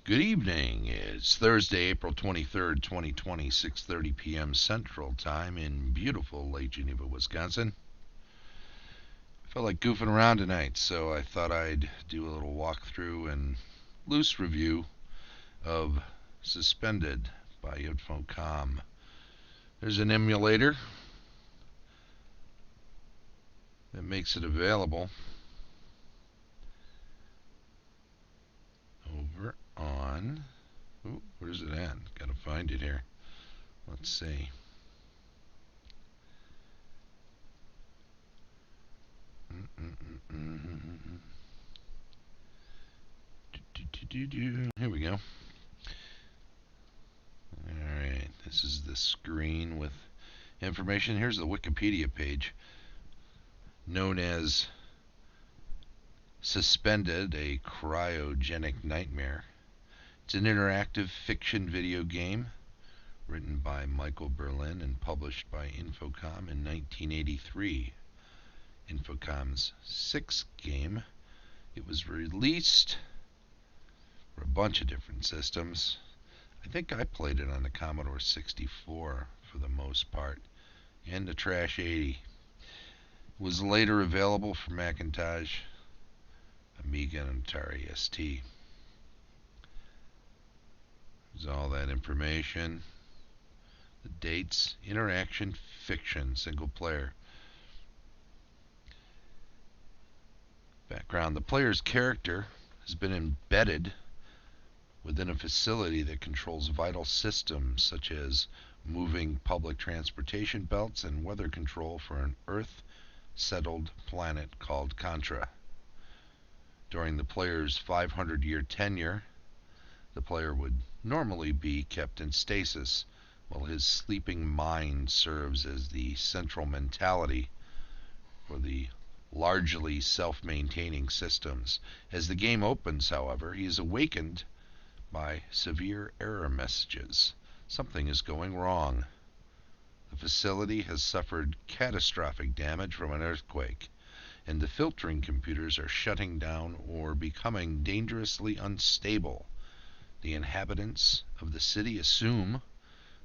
Good evening. It's Thursday, April 23rd, 2020, 6:30 p.m. Central Time in beautiful Lake Geneva, Wisconsin. I felt like goofing around tonight, so I thought I'd do a little walkthrough and loose review of Suspended by Infocom. There's an emulator that makes it available over on... Ooh, where's it at? Gotta find it here. Let's see. Here we go. Alright, this is the screen with information. Here's the Wikipedia page. Known as Suspended, a cryogenic nightmare. It's an interactive fiction video game written by Michael Berlin and published by Infocom in 1983. Infocom's sixth game. It was released for a bunch of different systems. I think I played it on the Commodore 64 for the most part, and the Trash 80. It was later available for Macintosh, Amiga, and Atari ST. There's all that information. The dates, interaction, fiction, single player. Background. The player's character has been embedded within a facility that controls vital systems such as moving public transportation belts and weather control for an Earth-settled planet called Contra. During the player's 500-year tenure, the player would normally be kept in stasis while his sleeping mind serves as the central mentality for the largely self-maintaining systems. As the game opens, however, he is awakened by severe error messages. Something is going wrong. The facility has suffered catastrophic damage from an earthquake, and the filtering computers are shutting down or becoming dangerously unstable. The inhabitants of the city assume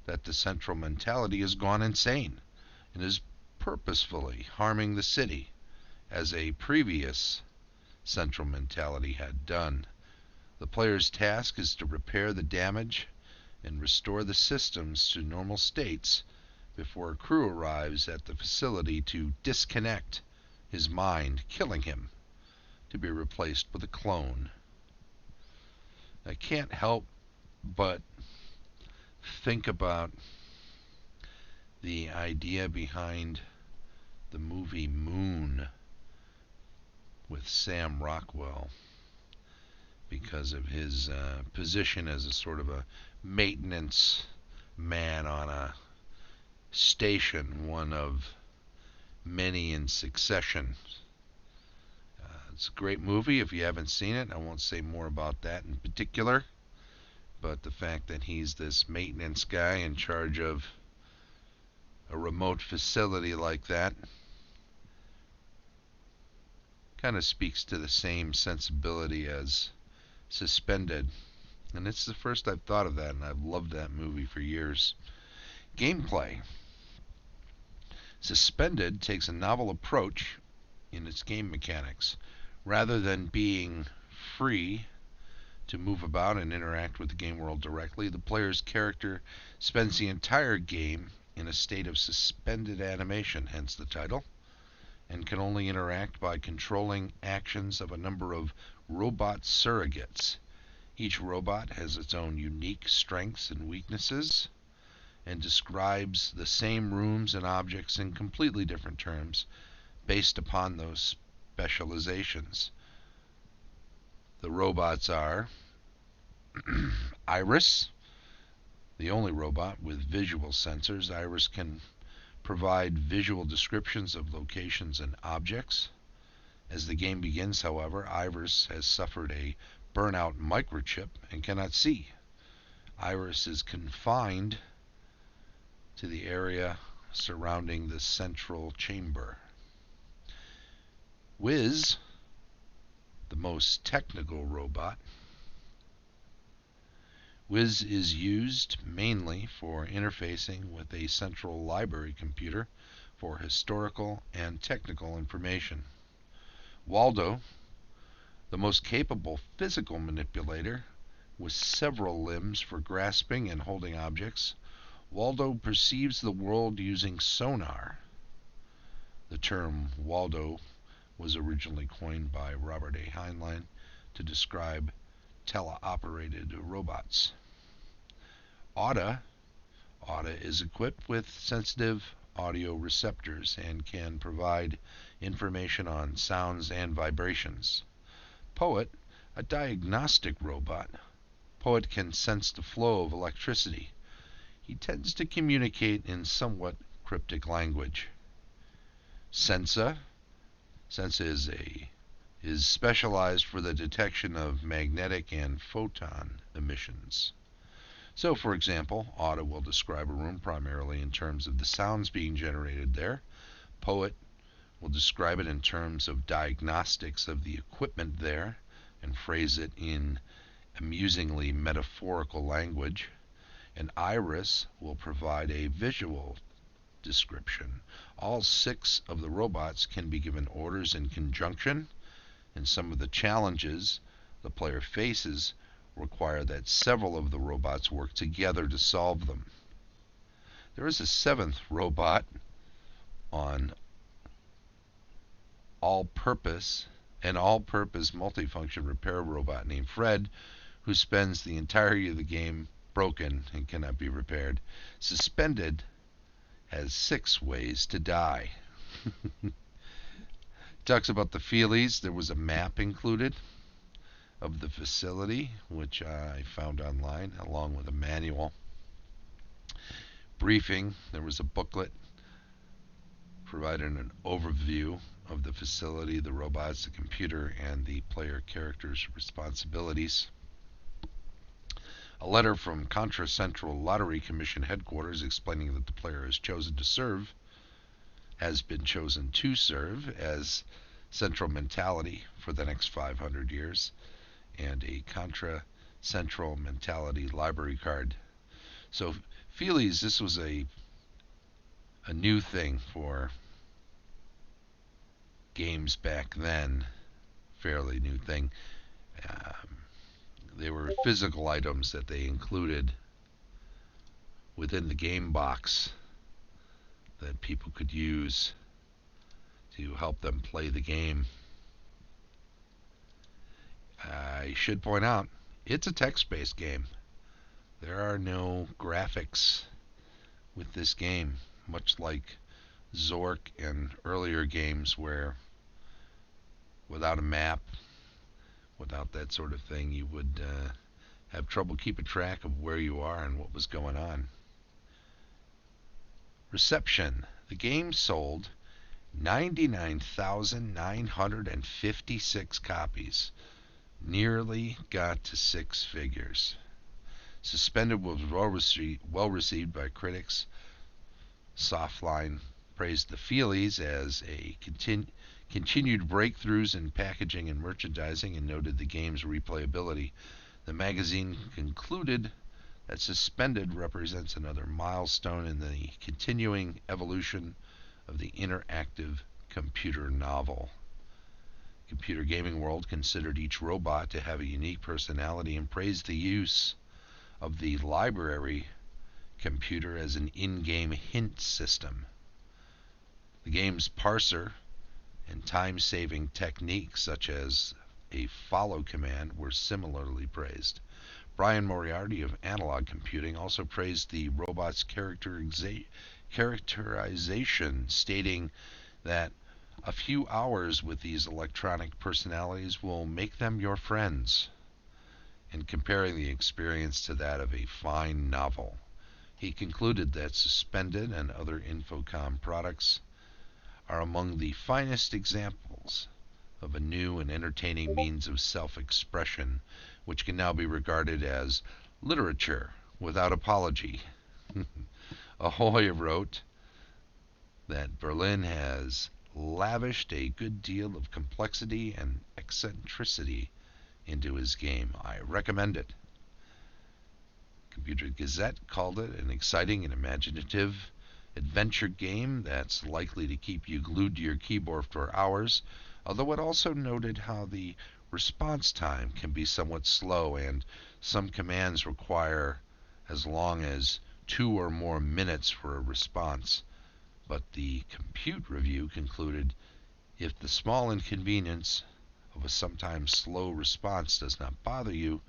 that the central mentality has gone insane and is purposefully harming the city, as a previous central mentality had done. The player's task is to repair the damage and restore the systems to normal states before a crew arrives at the facility to disconnect his mind, killing him, to be replaced with a clone. I can't help but think about the idea behind the movie Moon with Sam Rockwell, because of his position as a sort of a maintenance man on a station, one of many in succession. It's a great movie. If you haven't seen it, I won't say more about that in particular, but the fact that he's this maintenance guy in charge of a remote facility like that kind of speaks to the same sensibility as Suspended. And it's the first I've thought of that, and I've loved that movie for years. Gameplay. Suspended takes a novel approach in its game mechanics. Rather than being free to move about and interact with the game world directly, the player's character spends the entire game in a state of suspended animation, hence the title, and can only interact by controlling actions of a number of robot surrogates. Each robot has its own unique strengths and weaknesses, and describes the same rooms and objects in completely different terms based upon those specializations. The robots are Iris, the only robot with visual sensors. Iris can provide visual descriptions of locations and objects. As the game begins, however, Iris has suffered a burnout microchip and cannot see. Iris is confined to the area surrounding the central chamber. Wiz, the most technical robot, Wiz is used mainly for interfacing with a central library computer for historical and technical information. Waldo, the most capable physical manipulator, with several limbs for grasping and holding objects, Waldo perceives the world using sonar. The term Waldo was originally coined by Robert A. Heinlein to describe teleoperated robots. Auda is equipped with sensitive audio receptors and can provide information on sounds and vibrations. Poet, a diagnostic robot. Poet can sense the flow of electricity. He tends to communicate in somewhat cryptic language. Sensa is specialized for the detection of magnetic and photon emissions. So, for example, Auda will describe a room primarily in terms of the sounds being generated there. Poet will describe it in terms of diagnostics of the equipment there and phrase it in amusingly metaphorical language. And Iris will provide a visual description. All 6 of the robots can be given orders in conjunction, and some of the challenges the player faces require that several of the robots work together to solve them. There is a 7th robot on all-purpose multifunction repair robot named Fred, who spends the entirety of the game broken and cannot be repaired. Suspended has 6 ways to die. Talks about the feelies. There was a map included of the facility, which I found online, along with a manual. Briefing. There was a booklet providing an overview of the facility, the robots, the computer, and the player character's responsibilities. A letter from Contra Central Lottery Commission headquarters explaining that the player has been chosen to serve as central mentality for the next 500 years, and a Contra Central Mentality library card. So, Feelies, this was a new thing for games back then, fairly new thing. They were physical items that they included within the game box that people could use to help them play the game. I should point out, it's a text-based game. There are no graphics with this game, much like Zork and earlier games where without a map, without that sort of thing, you would have trouble keeping track of where you are and what was going on. Reception. The game sold 99,956 copies. Nearly got to 6 figures. Suspended was well received by critics. Softline praised the Feelies as a continued breakthroughs in packaging and merchandising and noted the game's replayability. The magazine concluded that Suspended represents another milestone in the continuing evolution of the interactive computer novel. Computer Gaming World considered each robot to have a unique personality and praised the use of the library computer as an in-game hint system. The game's parser and time-saving techniques such as a follow command were similarly praised. Brian Moriarty of Analog Computing also praised the robot's characterization, stating that a few hours with these electronic personalities will make them your friends, and comparing the experience to that of a fine novel. He concluded that Suspended and other Infocom products are among the finest examples of a new and entertaining means of self-expression, which can now be regarded as literature without apology. Ahoy wrote that Berlin has lavished a good deal of complexity and eccentricity into his game. I recommend it. Computer Gazette called it an exciting and imaginative adventure game that's likely to keep you glued to your keyboard for hours, although it also noted how the response time can be somewhat slow and some commands require as long as 2 or more minutes for a response. But the Compute review concluded, if the small inconvenience of a sometimes slow response does not bother you,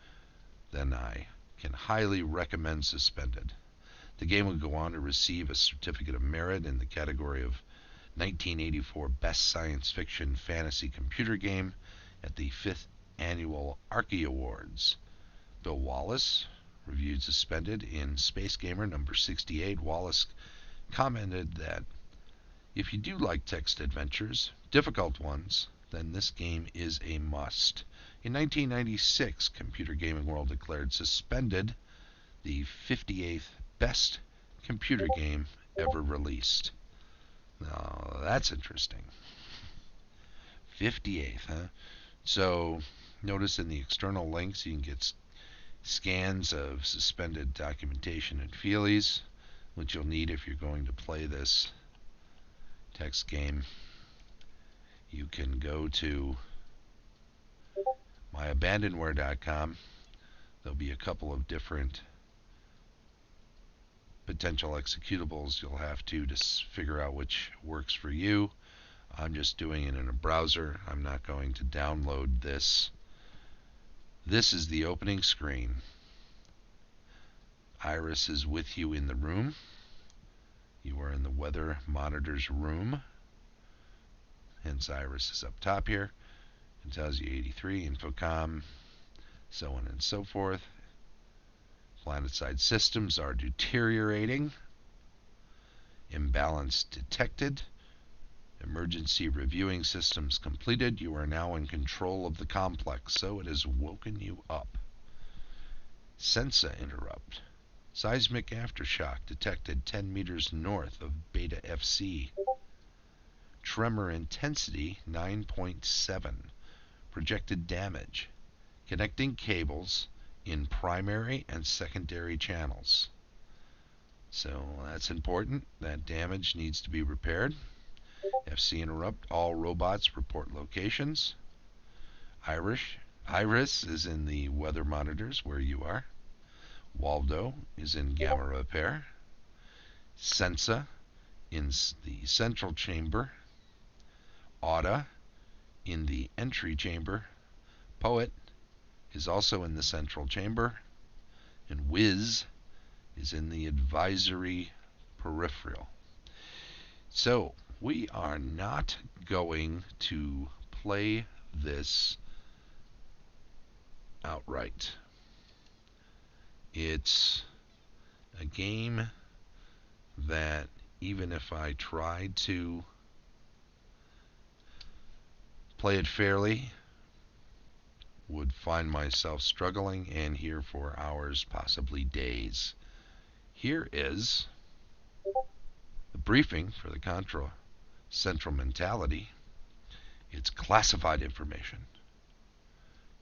then I can highly recommend Suspended. The game would go on to receive a Certificate of Merit in the category of 1984 Best Science Fiction Fantasy Computer Game at the 5th Annual Archie Awards. Bill Wallace reviewed Suspended in Space Gamer number 68. Wallace commented that if you do like text adventures, difficult ones, then this game is a must. In 1996, Computer Gaming World declared Suspended the 58th best computer game ever released. Now, that's interesting. 58th, huh? So, notice in the external links you can get scans of Suspended documentation and feelies, which you'll need if you're going to play this text game. You can go to myabandonware.com. There'll be a couple of different potential executables you'll have to figure out which works for you. I'm just doing it in a browser. I'm not going to download this. This is the opening screen. Iris is with you in the room. You are in the weather monitor's room. Hence Iris is up top here. It tells you 83, Infocom, so on and so forth. Planetside systems are deteriorating. Imbalance detected. Emergency reviewing systems completed. You are now in control of the complex, so it has woken you up. Sensa interrupt. Seismic aftershock detected 10 meters north of Beta FC. Tremor intensity 9.7. Projected damage. Connecting cables in primary and secondary channels. So that's important. That damage needs to be repaired. FC interrupt. All robots report locations. Iris is in the weather monitors where you are. Waldo is in gamma repair. Sensa in the central chamber. Auda in the entry chamber. Poet is also in the central chamber. And Wiz is in the advisory peripheral. So we are not going to play this outright. It's a game that even if I tried to play it fairly, would find myself struggling and here for hours, possibly days. Here is the briefing for the Contra Central Mentality. It's classified information.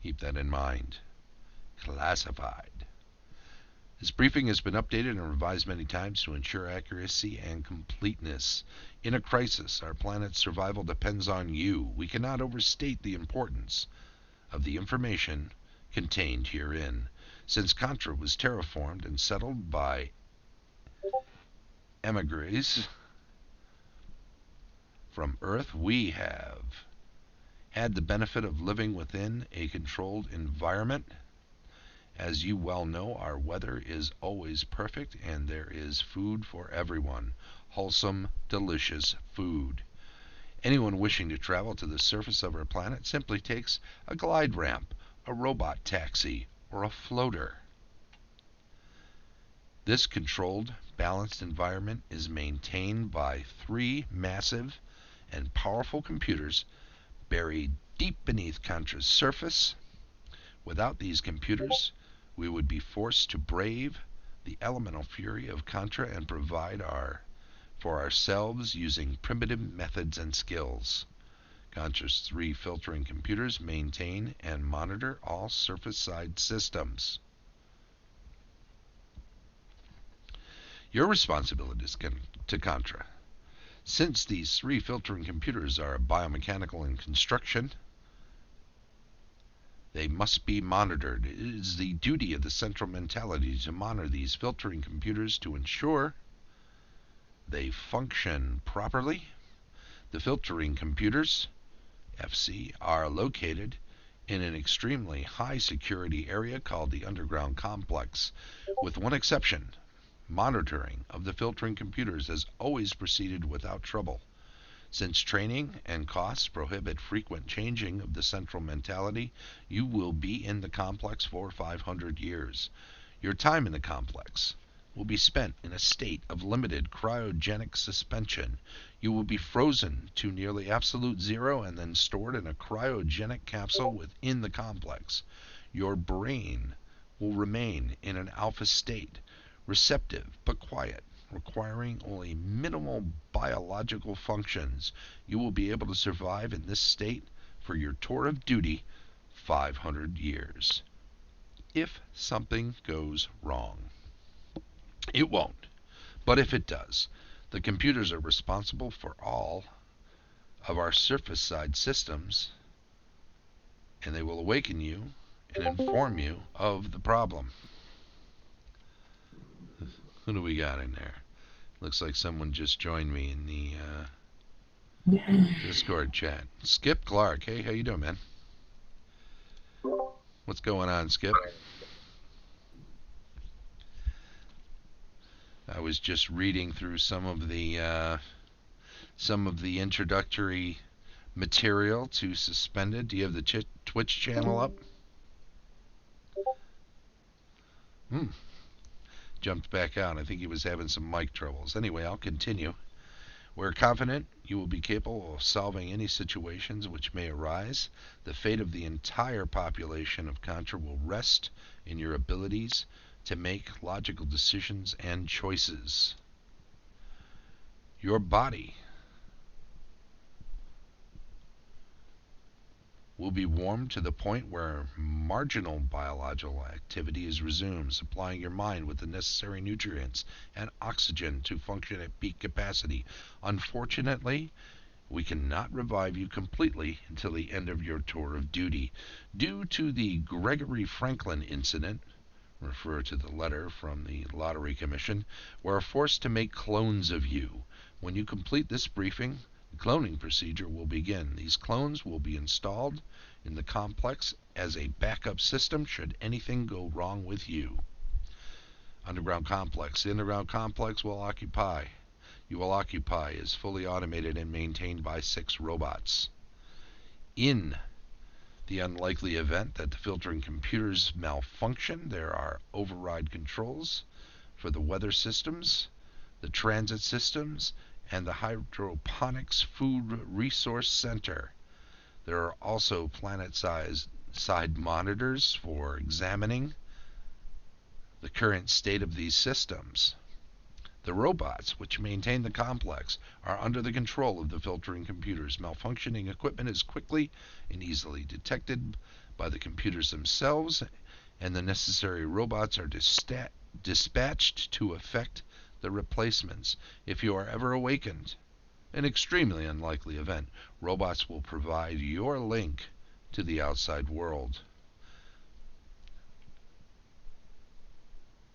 Keep that in mind. Classified. This briefing has been updated and revised many times to ensure accuracy and completeness. In a crisis, our planet's survival depends on you. We cannot overstate the importance of the information contained herein. Since Contra was terraformed and settled by emigres from Earth, we have had the benefit of living within a controlled environment. As you well know, our weather is always perfect and there is food for everyone. Wholesome, delicious food. Anyone wishing to travel to the surface of our planet simply takes a glide ramp, a robot taxi, or a floater. This controlled, balanced environment is maintained by 3 massive and powerful computers buried deep beneath Contra's surface. Without these computers, we would be forced to brave the elemental fury of Contra and provide for ourselves using primitive methods and skills. Contra's 3 filtering computers maintain and monitor all surface-side systems. Your responsibility is to contra. Since these three filtering computers are biomechanical in construction, they must be monitored. It is the duty of the central mentality to monitor these filtering computers to ensure they function properly. The filtering computers, FC, are located in an extremely high security area called the underground complex, with one exception. Monitoring of the filtering computers has always proceeded without trouble. Since training and costs prohibit frequent changing of the central mentality, you will be in the complex for 500 years. Your time in the complex will be spent in a state of limited cryogenic suspension. You will be frozen to nearly absolute zero and then stored in a cryogenic capsule within the complex. Your brain will remain in an alpha state, receptive but quiet, requiring only minimal biological functions. You will be able to survive in this state for your tour of duty 500 years. If something goes wrong, it won't. But if it does, the computers are responsible for all of our surface side systems, and they will awaken you and inform you of the problem. Who do we got in there? Looks like someone just joined me in the Discord chat. Skip Clark. Hey, how you doing, man? What's going on, Skip? I was just reading through some of the introductory material to Suspended. Do you have the Twitch channel up? Jumped back out. I think he was having some mic troubles. Anyway, I'll continue. We're confident you will be capable of solving any situations which may arise. The fate of the entire population of Contra will rest in your abilities to make logical decisions and choices. Your body will be warmed to the point where marginal biological activity is resumed, supplying your mind with the necessary nutrients and oxygen to function at peak capacity. Unfortunately, we cannot revive you completely until the end of your tour of duty. Due to the Gregory Franklin incident, refer to the letter from the Lottery Commission, we're forced to make clones of you. When you complete this briefing, the cloning procedure will begin. These clones will be installed in the complex as a backup system should anything go wrong with you. Underground complex. The underground complex you will occupy is fully automated and maintained by 6 robots. In the unlikely event that the filtering computers malfunction, there are override controls for the weather systems, the transit systems, and the hydroponics food resource center. There are also planet-side monitors for examining the current state of these systems. The robots, which maintain the complex, are under the control of the filtering computers. Malfunctioning equipment is quickly and easily detected by the computers themselves, and the necessary robots are dispatched to effect the replacements. If you are ever awakened, an extremely unlikely event, robots will provide your link to the outside world.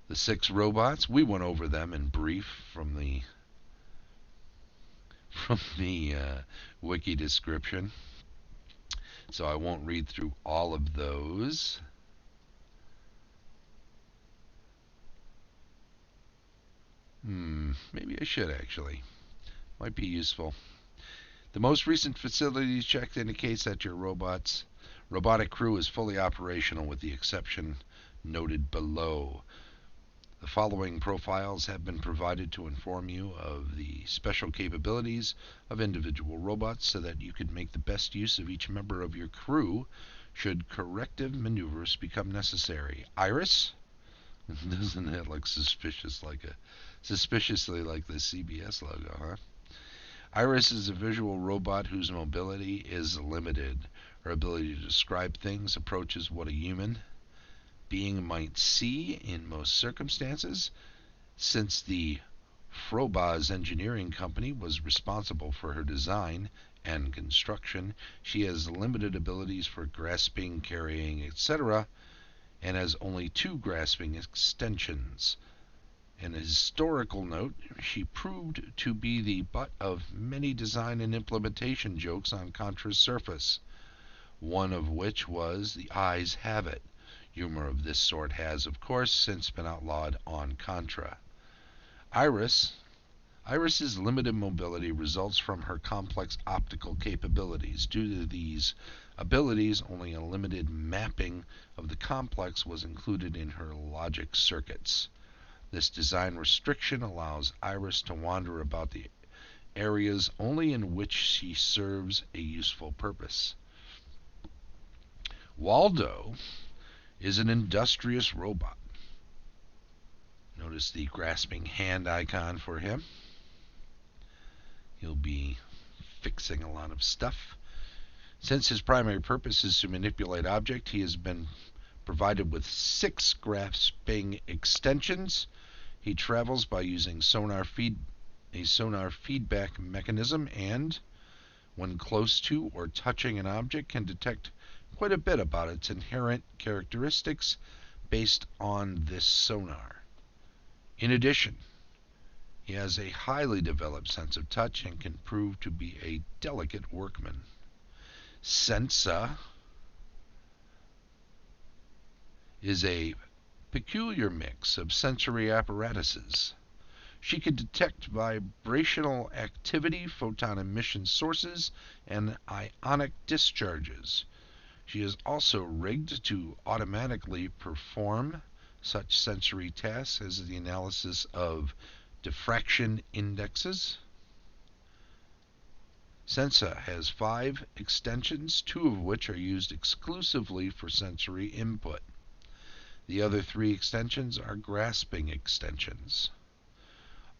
The 6 robots, we went over them in brief from the wiki description, so I won't read through all of those. Maybe I should actually. Might be useful. The most recent facilities check indicates that your robotic crew is fully operational with the exception noted below. The following profiles have been provided to inform you of the special capabilities of individual robots so that you can make the best use of each member of your crew should corrective maneuvers become necessary. Iris? Doesn't that look suspiciously like the CBS logo, huh? Iris is a visual robot whose mobility is limited. Her ability to describe things approaches what a human being might see in most circumstances. Since the Frobaz Engineering Company was responsible for her design and construction, she has limited abilities for grasping, carrying, etc., and has only 2 grasping extensions. In a historical note, she proved to be the butt of many design and implementation jokes on Contra's surface, one of which was "the eyes have it." Humor of this sort has, of course, since been outlawed on Contra. Iris's limited mobility results from her complex optical capabilities. Due to these abilities, only a limited mapping of the complex was included in her logic circuits. This design restriction allows Iris to wander about the areas only in which she serves a useful purpose. Waldo is an industrious robot. Notice the grasping hand icon for him. He'll be fixing a lot of stuff. Since his primary purpose is to manipulate objects, he has been provided with 6 grasping extensions. He travels by using a sonar feedback mechanism, and when close to or touching an object can detect quite a bit about its inherent characteristics based on this sonar. In addition, he has a highly developed sense of touch and can prove to be a delicate workman. Sensa is a peculiar mix of sensory apparatuses. She can detect vibrational activity, photon emission sources, and ionic discharges. She is also rigged to automatically perform such sensory tasks as the analysis of diffraction indexes. Sensa has 5 extensions, 2 of which are used exclusively for sensory input. The other 3 extensions are grasping extensions.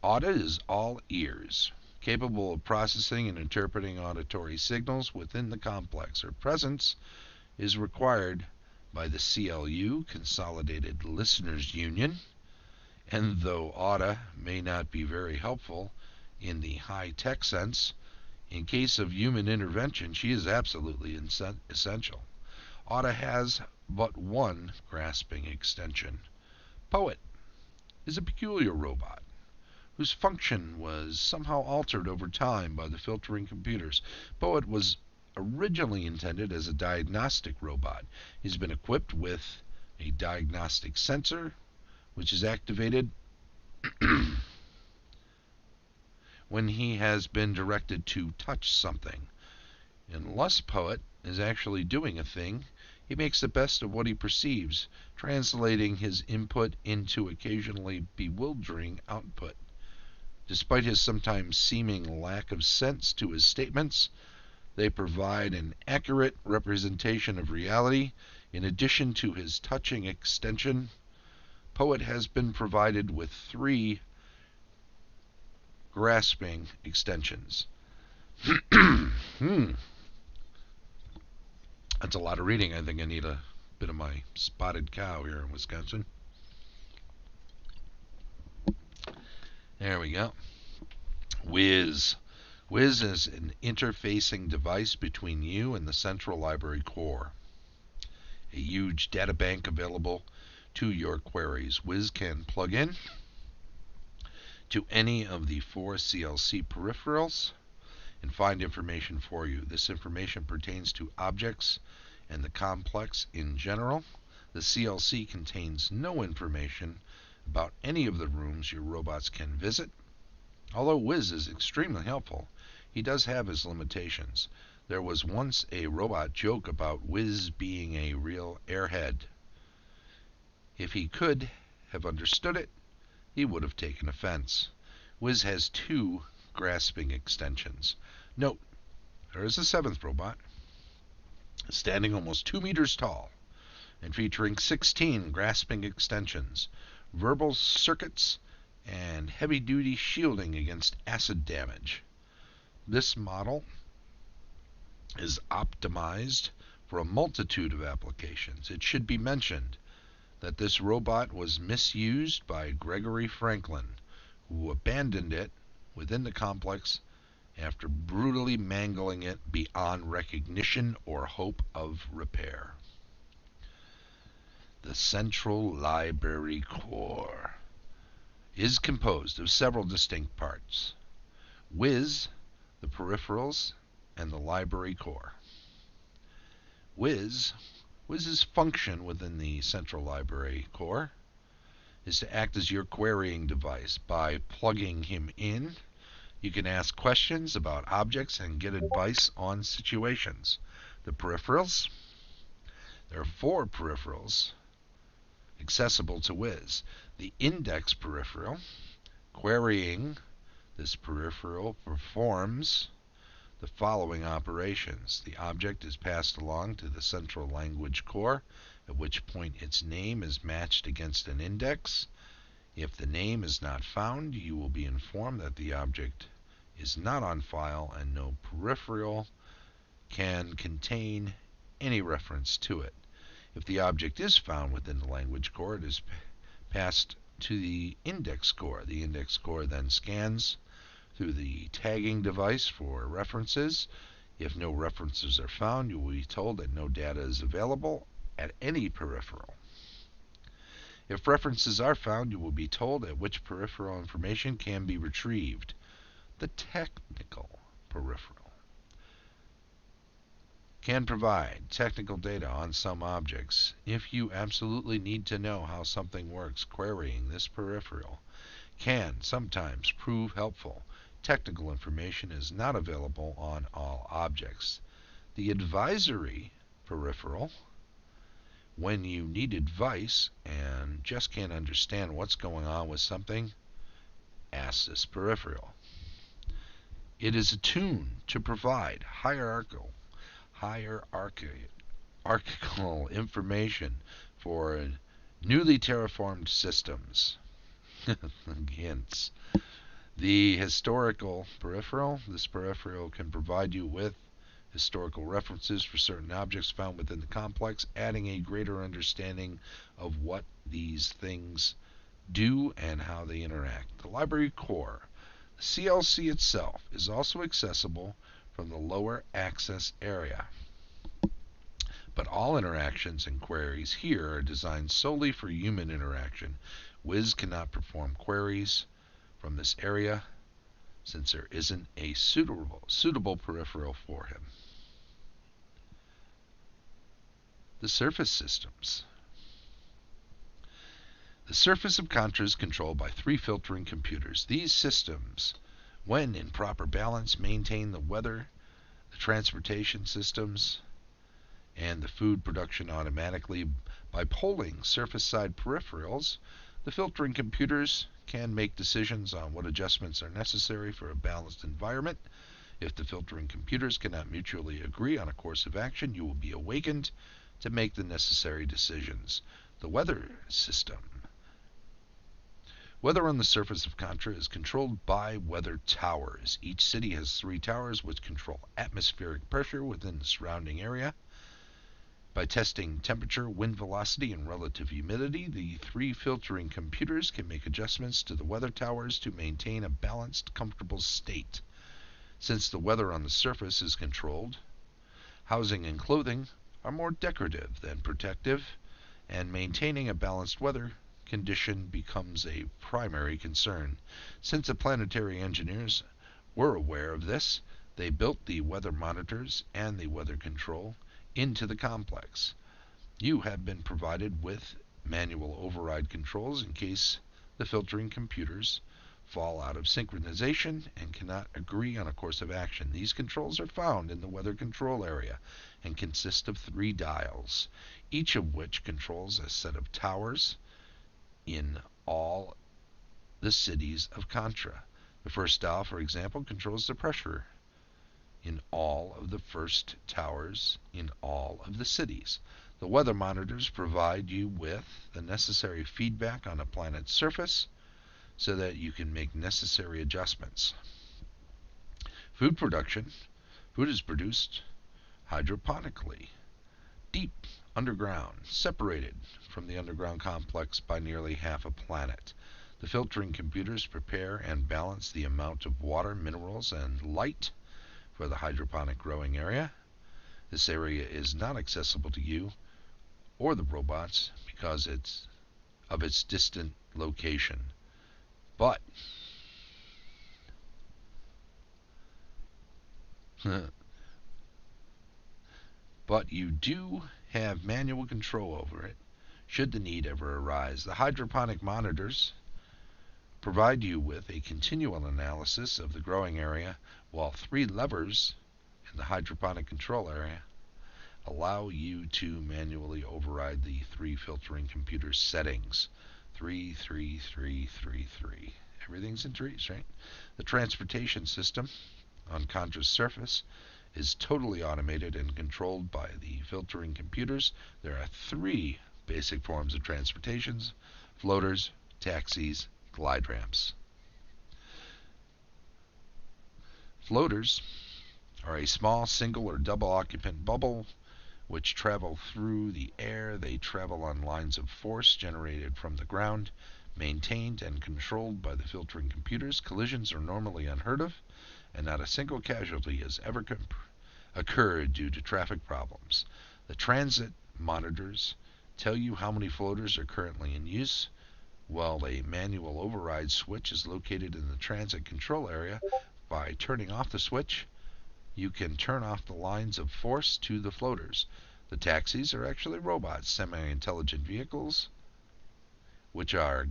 Auda is all ears, capable of processing and interpreting auditory signals within the complex. Her presence is required by the CLU, Consolidated Listeners Union, and though Auda may not be very helpful in the high-tech sense, in case of human intervention, she is absolutely essential. Auda has but 1 grasping extension. Poet is a peculiar robot whose function was somehow altered over time by the filtering computers. Poet was originally intended as a diagnostic robot. He's been equipped with a diagnostic sensor, which is activated when he has been directed to touch something. Unless Poet is actually doing a thing, he makes the best of what he perceives, translating his input into occasionally bewildering output. Despite his sometimes seeming lack of sense to his statements, they provide an accurate representation of reality. In addition to his touching extension, Poet has been provided with 3 grasping extensions. That's a lot of reading. I think I need a bit of my spotted cow here in Wisconsin. There we go. Wiz. Wiz is an interfacing device between you and the central library core. A huge data bank available to your queries. Wiz can plug in to any of the 4 CLC peripherals and find information for you. This information pertains to objects and the complex in general. The CLC contains no information about any of the rooms your robots can visit. Although Wiz is extremely helpful, he does have his limitations. There was once a robot joke about Wiz being a real airhead. If he could have understood it, he would have taken offense. Wiz has 2 grasping extensions. Note, there is a 7th robot, standing almost 2 meters tall, and featuring 16 grasping extensions, verbal circuits, and heavy-duty shielding against acid damage. This model is optimized for a multitude of applications. It should be mentioned that this robot was misused by Gregory Franklin, who abandoned it within the complex after brutally mangling it beyond recognition or hope of repair. The Central Library Core is composed of several distinct parts: WIS, the peripherals, and the library core. WIS's function within the Central Library Core is to act as your querying device. By plugging him in, you can ask questions about objects and get advice on situations. The peripherals, there are 4 peripherals accessible to WIS. The index peripheral, querying this peripheral performs the following operations. The object is passed along to the central language core, at which point its name is matched against an index. If the name is not found, you will be informed that the object is not on file and no peripheral can contain any reference to it. If the object is found within the language core, it is passed to the index core. The index core then scans through the tagging device for references. If no references are found, you will be told that no data is available at any peripheral. If references are found, you will be told at which peripheral information can be retrieved. The technical peripheral can provide technical data on some objects. If you absolutely need to know how something works, querying this peripheral can sometimes prove helpful. Technical information is not available on all objects. The advisory peripheral, when you need advice and just can't understand what's going on with something, ask this peripheral. It is attuned to provide hierarchical information for newly terraformed systems. Hints. The historical peripheral. This peripheral can provide you with historical references for certain objects found within the complex, adding a greater understanding of what these things do and how they interact. The library core. The CLC itself is also accessible from the lower access area, but all interactions and queries here are designed solely for human interaction. WIS cannot perform queries from this area since there isn't a suitable peripheral for him. The surface systems. The surface of Contra is controlled by 3 filtering computers. These systems, when in proper balance, maintain the weather, the transportation systems, and the food production automatically. By polling surface side peripherals, the filtering computers can make decisions on what adjustments are necessary for a balanced environment. If the filtering computers cannot mutually agree on a course of action, you will be awakened to make the necessary decisions. The weather system. Weather on the surface of Contra is controlled by weather towers. Each city has 3 towers which control atmospheric pressure within the surrounding area. By testing temperature, wind velocity, and relative humidity, the 3 filtering computers can make adjustments to the weather towers to maintain a balanced, comfortable state. Since the weather on the surface is controlled, housing and clothing are more decorative than protective, and maintaining a balanced weather condition becomes a primary concern. Since the planetary engineers were aware of this, they built the weather monitors and the weather control into the complex. You have been provided with manual override controls in case the filtering computers fall out of synchronization and cannot agree on a course of action. These controls are found in the weather control area and consist of 3 dials, each of which controls a set of towers in all the cities of Contra. The first dial, for example, controls the pressure in all of the first towers in all of the cities. The weather monitors provide you with the necessary feedback on a planet's surface so that you can make necessary adjustments. Food production. Food is produced hydroponically, deep underground, separated from the underground complex by nearly half a planet. The filtering computers prepare and balance the amount of water, minerals, and light for the hydroponic growing area. This area is not accessible to you or the robots because of its distant location. But but you do have manual control over it should the need ever arise. The hydroponic monitors provide you with a continual analysis of the growing area, while 3 levers in the hydroponic control area allow you to manually override the 3 filtering computer settings. 33333. Everything's in threes, right? The transportation system on Condra's surface is totally automated and controlled by the filtering computers. There are 3 basic forms of transportations: floaters, taxis, glide ramps. Floaters are a small single or double occupant bubble which travel through the air. They travel on lines of force generated from the ground, maintained and controlled by the filtering computers. Collisions are normally unheard of, and not a single casualty has ever occurred due to traffic problems. The transit monitors tell you how many floaters are currently in use, while a manual override switch is located in the transit control area. By turning off the switch, you can turn off the lines of force to the floaters. The taxis are actually robots, semi-intelligent vehicles, which are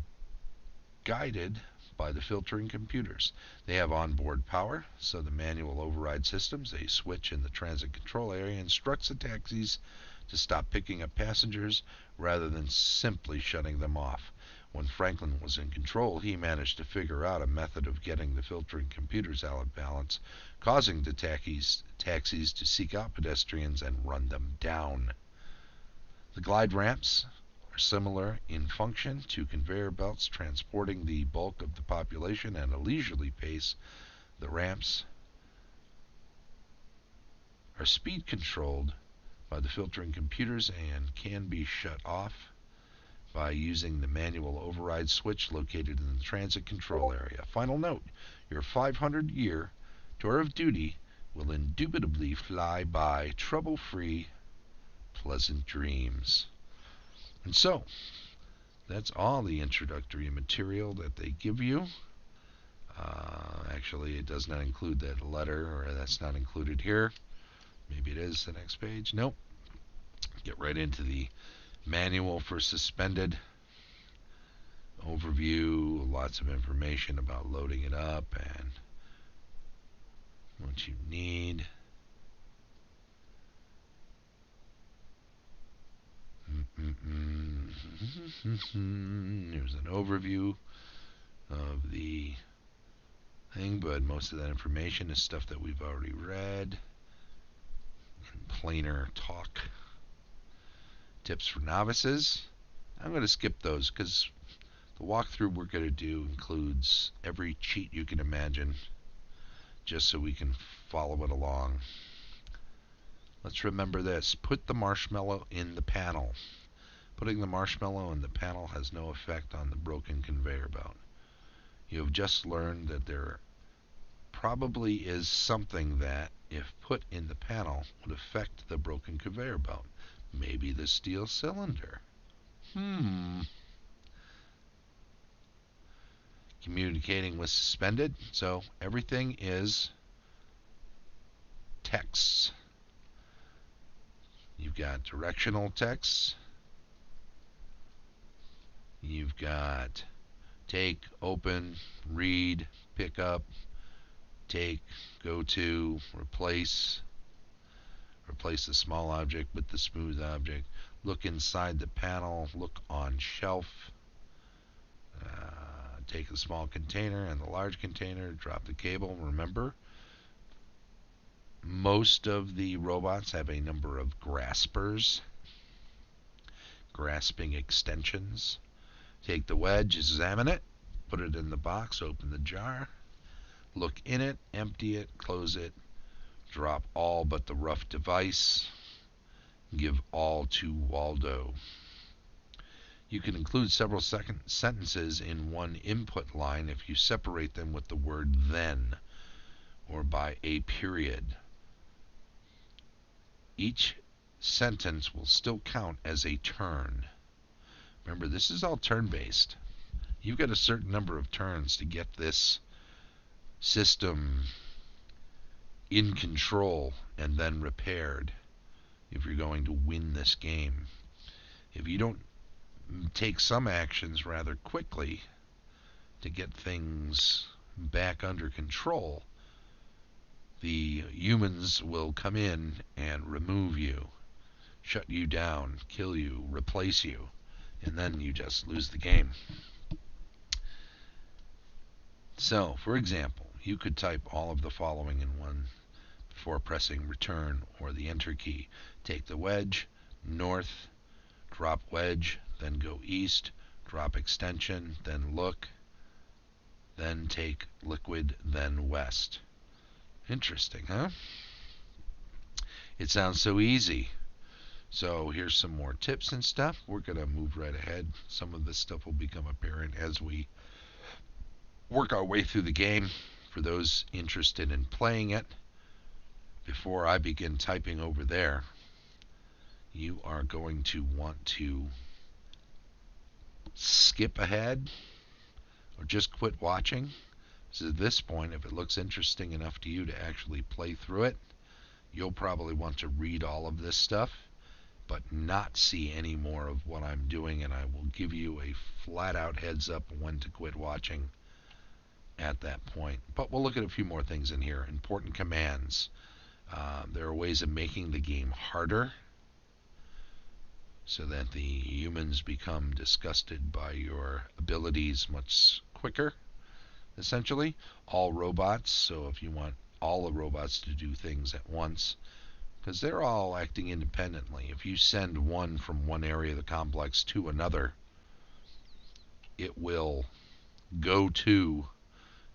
guided by the filtering computers. They have onboard power, so the manual override systems, a switch in the transit control area, instructs the taxis to stop picking up passengers rather than simply shutting them off. When Franklin was in control, he managed to figure out a method of getting the filtering computers out of balance, causing the taxis to seek out pedestrians and run them down. The glide ramps are similar in function to conveyor belts transporting the bulk of the population at a leisurely pace. The ramps are speed controlled by the filtering computers and can be shut off by using the manual override switch located in the transit control area. Final note: your 500-year tour of duty will indubitably fly by trouble-free, pleasant dreams. And so, that's all the introductory material that they give you. Actually, it does not include that letter, or that's not included here. Maybe it is the next page. Nope. Get right into the manual for suspended. Overview, lots of information about loading it up and what you need. Here's an overview of the thing, but most of that information is stuff that we've already read in plainer talk. Tips for novices. I'm going to skip those because the walkthrough we're going to do includes every cheat you can imagine, just so we can follow it along. Let's remember this: put the marshmallow in the panel. Putting the marshmallow in the panel has no effect on the broken conveyor belt. You have just learned that there probably is something that, if put in the panel, would affect the broken conveyor belt. Maybe the steel cylinder. Communicating with suspended. So everything is texts. You've got directional texts. You've got take, open, read, pick up, take, go to, replace. Replace the small object with the smooth object. Look inside the panel. Look on shelf. Take the small container and the large container. Drop the cable. Remember, most of the robots have a number of graspers, grasping extensions. Take the wedge, examine it, put it in the box, open the jar, look in it, empty it, close it, drop all but the rough device, Give all to Waldo. You can include several sentences in one input line if you separate them with the word then or by a period. Each sentence will still count as a turn. Remember, this is all turn-based. You've got a certain number of turns to get this system in control and then repaired if you're going to win this game. If you don't take some actions rather quickly to get things back under control, the humans will come in and remove you, shut you down, kill you, replace you, and then you just lose the game. So, for example, you could type all of the following in one before pressing return or the enter key. Take the wedge, north, drop wedge, then go east, drop extension, then look, then take liquid, then west. Interesting, huh? It sounds so easy. So here's some more tips and stuff. We're going to move right ahead. Some of this stuff will become apparent as we work our way through the game. For those interested in playing it, before I begin typing over there, you are going to want to skip ahead or just quit watching. So at this point, if it looks interesting enough to you to actually play through it, you'll probably want to read all of this stuff, but not see any more of what I'm doing, and I will give you a flat-out heads up when to quit watching at that point. But we'll look at a few more things in here. Important commands. There are ways of making the game harder so that the humans become disgusted by your abilities much quicker, essentially. All robots, so if you want all the robots to do things at once, because they're all acting independently. If you send one from one area of the complex to another, it will go to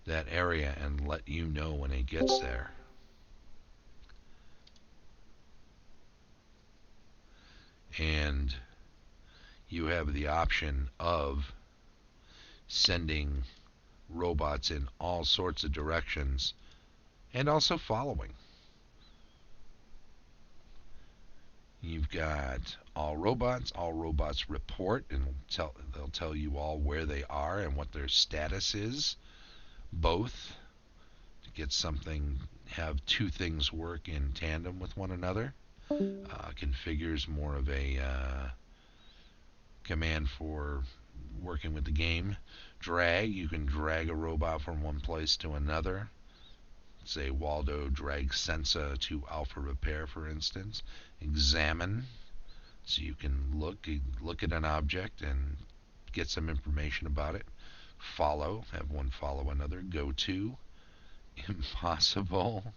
that area and let you know when it gets there. And you have the option of sending robots in all sorts of directions and also following. You've got all robots report, and they'll tell you all where they are and what their status is. Both, to get something, have two things work in tandem with one another. Configure's more of a command for working with the game. Drag, you can drag a robot from one place to another. Say Waldo drags Sensa to Alpha Repair, for instance. Examine, so you can look at an object and get some information about it. Follow, have one follow another. Go to, impossible.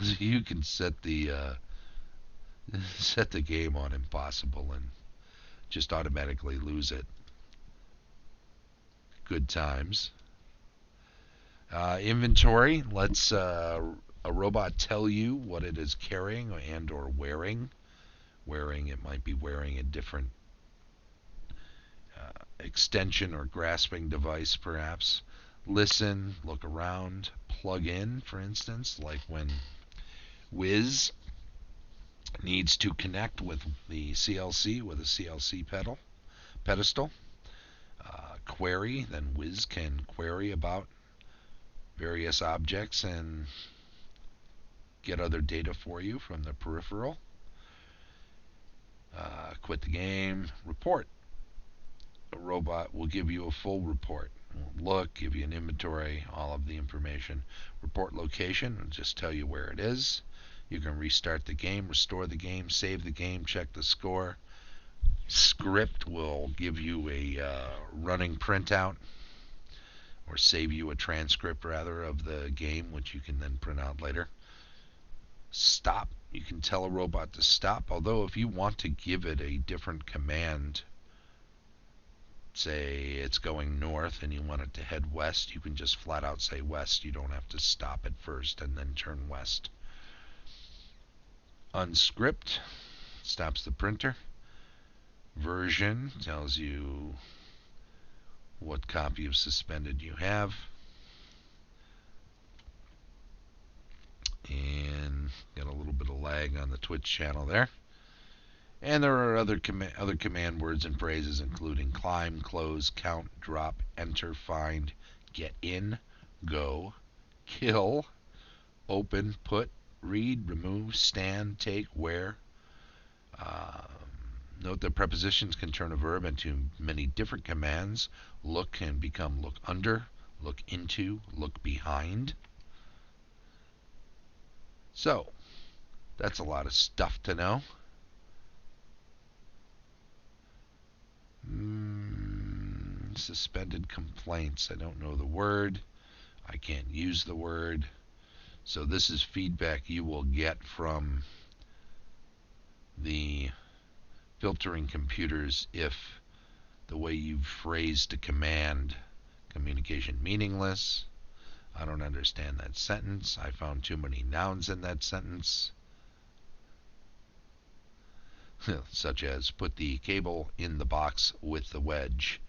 So you can set the game on impossible and just automatically lose it. Good times. Inventory lets a robot tell you what it is carrying and or wearing. It might be wearing a different extension or grasping device, perhaps. Listen, look around, plug in, for instance, like when Wiz needs to connect with the CLC with a CLC pedestal. Query, then Wiz can query about various objects and get other data for you from the peripheral. Quit the game. Report. A robot will give you a full report. Look, give you an inventory, all of the information. Report location, will just tell you where it is. You can restart the game, restore the game, save the game, check the score. Script will give you a running printout, or save you a transcript, rather, of the game, which you can then print out later. Stop. You can tell a robot to stop, although if you want to give it a different command, say it's going north and you want it to head west, you can just flat out say west. You don't have to stop it first and then turn west. Unscript. stops the printer. Version tells you what copy of suspended you have. And got a little bit of lag on the Twitch channel there. And there are other command words and phrases, including climb, close, count, drop, enter, find, get in, go, kill, open, put, read, remove, stand, take, where. Note that prepositions can turn a verb into many different commands. Look can become look under, look into, look behind. So, that's a lot of stuff to know. Suspended complaints. I don't know the word. I can't use the word. So this is feedback you will get from the filtering computers if the way you've phrased a command, communication meaningless, I don't understand that sentence, I found too many nouns in that sentence, such as put the cable in the box with the wedge.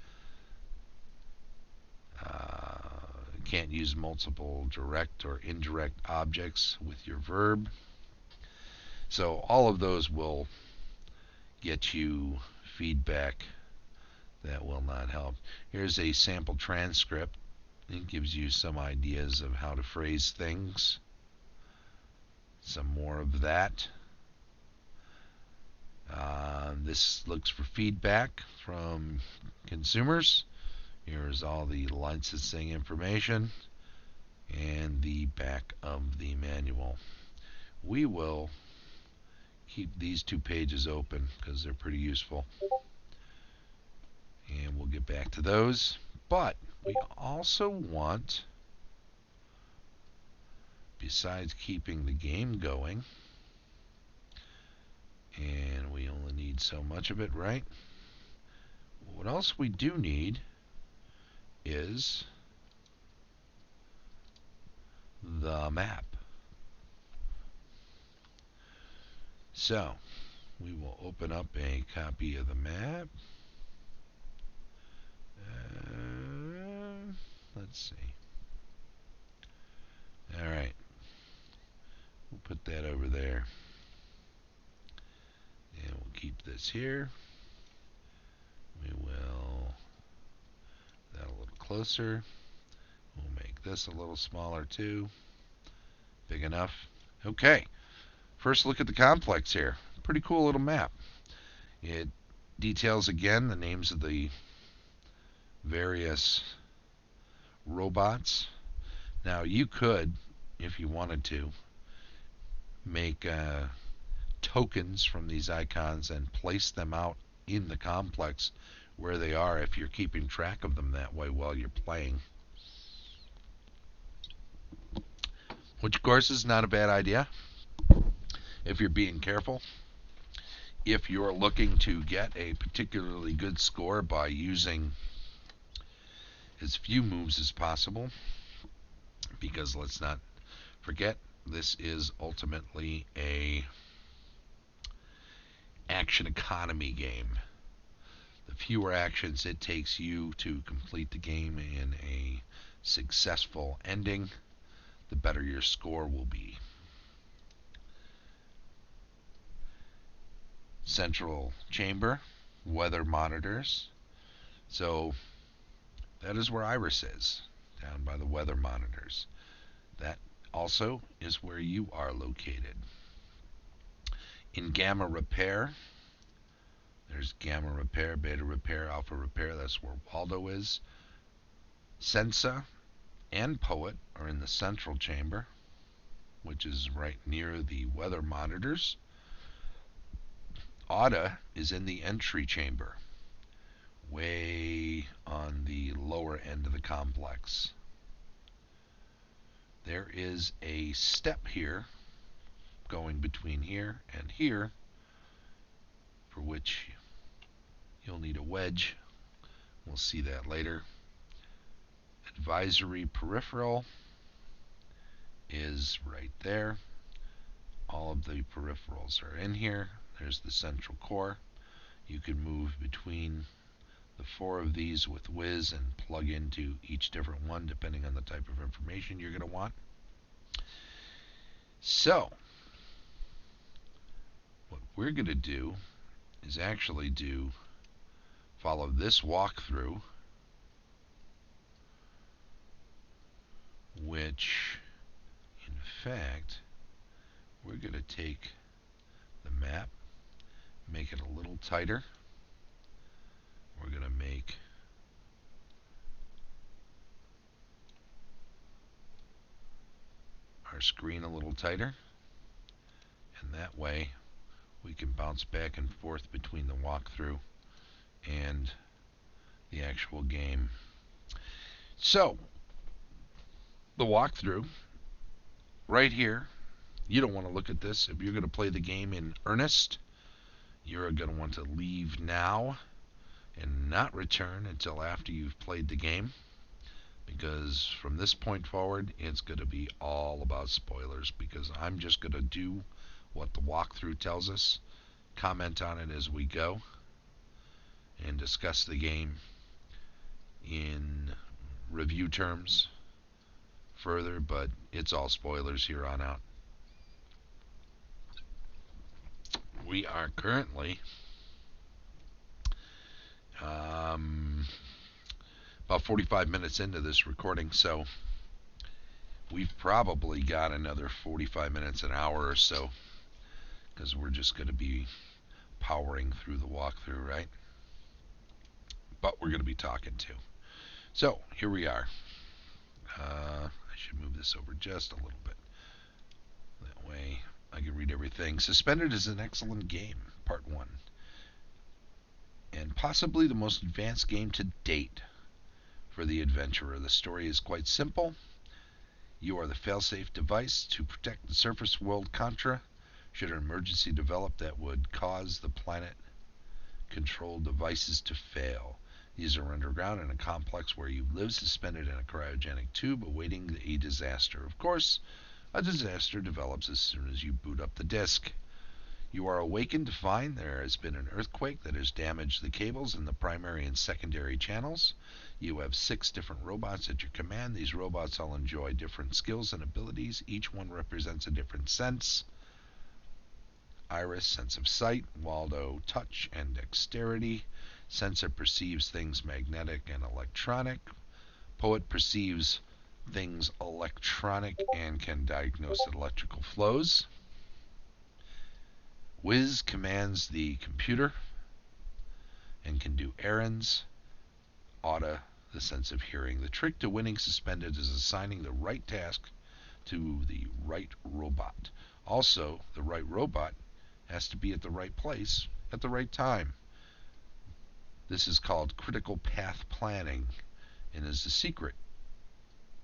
Can't use multiple direct or indirect objects with your verb. So all of those will get you feedback that will not help. Here's a sample transcript. It gives you some ideas of how to phrase things. Some more of that. This looks for feedback from consumers. Here's all the licensing information and the back of the manual. We will keep these 2 pages open because they're pretty useful. And we'll get back to those. But we also want, besides keeping the game going, and we only need so much of it, right? What else we do need is the map. So we will open up a copy of the map. Let's see. All right. We'll put that over there. And we'll keep this here. We will that a little closer. We'll make this a little smaller too. Big enough. Okay. First look at the complex here. Pretty cool little map. It details again the names of the various robots. Now you could, if you wanted to, make tokens from these icons and place them out in the complex where they are if you're keeping track of them that way while you're playing. Which of course is not a bad idea if you're being careful. If you're looking to get a particularly good score by using as few moves as possible, because let's not forget, this is ultimately a action economy game. The fewer actions it takes you to complete the game in a successful ending, the better your score will be. Central chamber, weather monitors. So that is where Iris is, down by the weather monitors. That also is where you are located. In gamma repair, there's gamma repair, beta repair, alpha repair. That's where Waldo is. Sensa and Poet are in the central chamber, which is right near the weather monitors. Auda is in the entry chamber, way on the lower end of the complex. There is a step here going between here and here, for which you'll need a wedge. We'll see that later. Advisory peripheral is right there. All of the peripherals are in here. There's the central core. You can move between the 4 of these with Wiz and plug into each different one depending on the type of information you're going to want. So, what we're going to do is actually follow this walkthrough, which, in fact, we're going to take the map, make it a little tighter. We're going to make our screen a little tighter, and that way we can bounce back and forth between the walkthrough and the actual game. So, the walkthrough, right here, you don't want to look at this. If you're going to play the game in earnest, you're going to want to leave now and not return until after you've played the game, because from this point forward, it's going to be all about spoilers, because I'm just going to do what the walkthrough tells us, comment on it as we go, and discuss the game in review terms further, but it's all spoilers here on out. We are currently about 45 minutes into this recording, so we've probably got another 45 minutes, an hour or so, because we're just going to be powering through the walkthrough, right? But we're going to be talking too. So here we are. I should move this over just a little bit. That way I can read everything. Suspended is an excellent game, Part 1. And possibly the most advanced game to date for the adventurer. The story is quite simple. You are the failsafe device to protect the surface world Contra should an emergency develop that would cause the planet-control devices to fail. These are underground in a complex where you live suspended in a cryogenic tube awaiting a disaster. Of course, a disaster develops as soon as you boot up the disk. You are awakened to find there has been an earthquake that has damaged the cables in the primary and secondary channels. You have 6 different robots at your command. These robots all enjoy different skills and abilities. Each one represents a different sense. Iris, sense of sight. Waldo, touch and dexterity. Sensor perceives things magnetic and electronic. Poet perceives things electronic and can diagnose electrical flows. Wiz commands the computer and can do errands. Auda, the sense of hearing. The trick to winning suspended is assigning the right task to the right robot. Also, the right robot has to be at the right place at the right time. This is called critical path planning and is the secret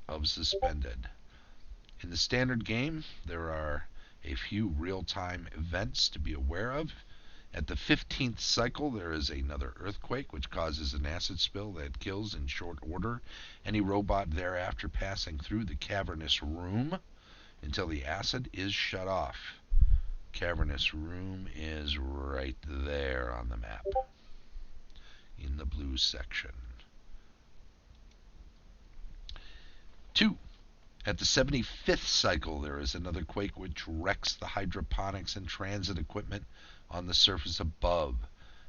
of Suspended. In the standard game, there are a few real-time events to be aware of. At the 15th cycle, there is another earthquake which causes an acid spill that kills in short order any robot thereafter passing through the cavernous room until the acid is shut off. Cavernous room is right there on the map in the blue section. 2. At the 75th cycle, there is another quake which wrecks the hydroponics and transit equipment on the surface above.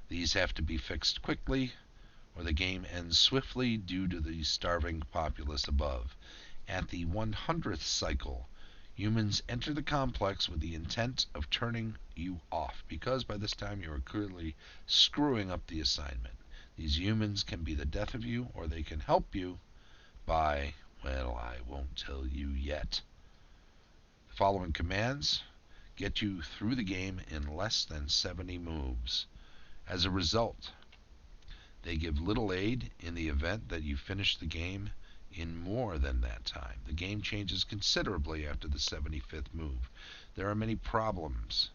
These have to be fixed quickly, or the game ends swiftly due to the starving populace above. At the 100th cycle, humans enter the complex with the intent of turning you off, because by this time you are clearly screwing up the assignment. These humans can be the death of you, or they can help you by, well, I won't tell you yet. The following commands get you through the game in less than 70 moves. As a result, they give little aid in the event that you finish the game in more than that time. The game changes considerably after the 75th move. There are many problems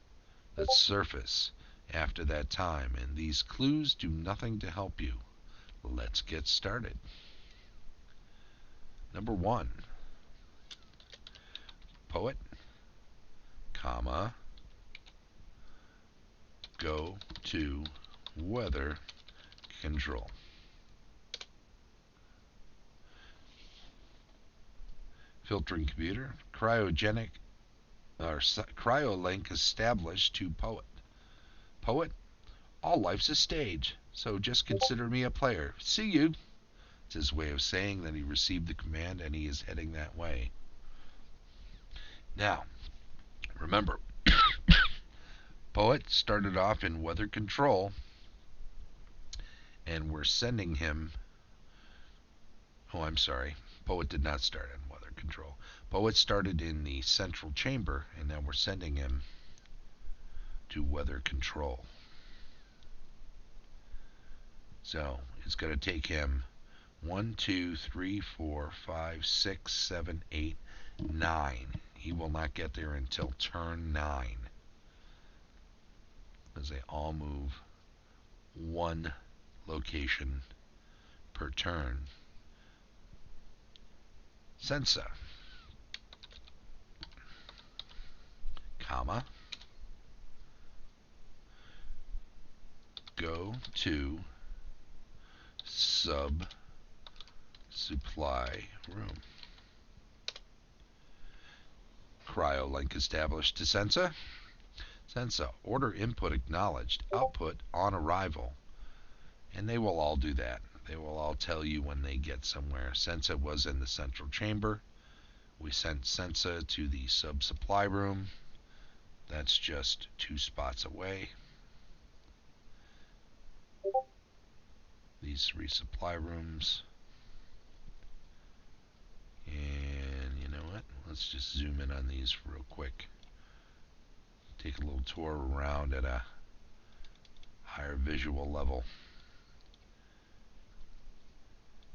that surface after that time, and these clues do nothing to help you. Let's get started. Number 1. Poet, comma, go to weather control. Filtering computer, cryolink established to poet. Poet, all life's a stage, so just consider me a player. See you. It's his way of saying that he received the command and he is heading that way. Now, remember, Poet started off in weather control, and we're sending him. Oh, I'm sorry. Poet did not start in weather control. Poet started in the central chamber, and now we're sending him to weather control. So it's going to take him 1, 2, 3, 4, 5, 6, 7, 8, 9. He will not get there until turn 9, because they all move one location per turn. Sensa, comma, go to sub supply room. Cryolink established to Sensa. Sensa, order input acknowledged, output on arrival. And they will all do that. They will all tell you when they get somewhere. Sensa was in the central chamber. We sent Sensa to the sub-supply room. That's just 2 spots away. These 3 supply rooms. And you know what? Let's just zoom in on these real quick. Take a little tour around at a higher visual level.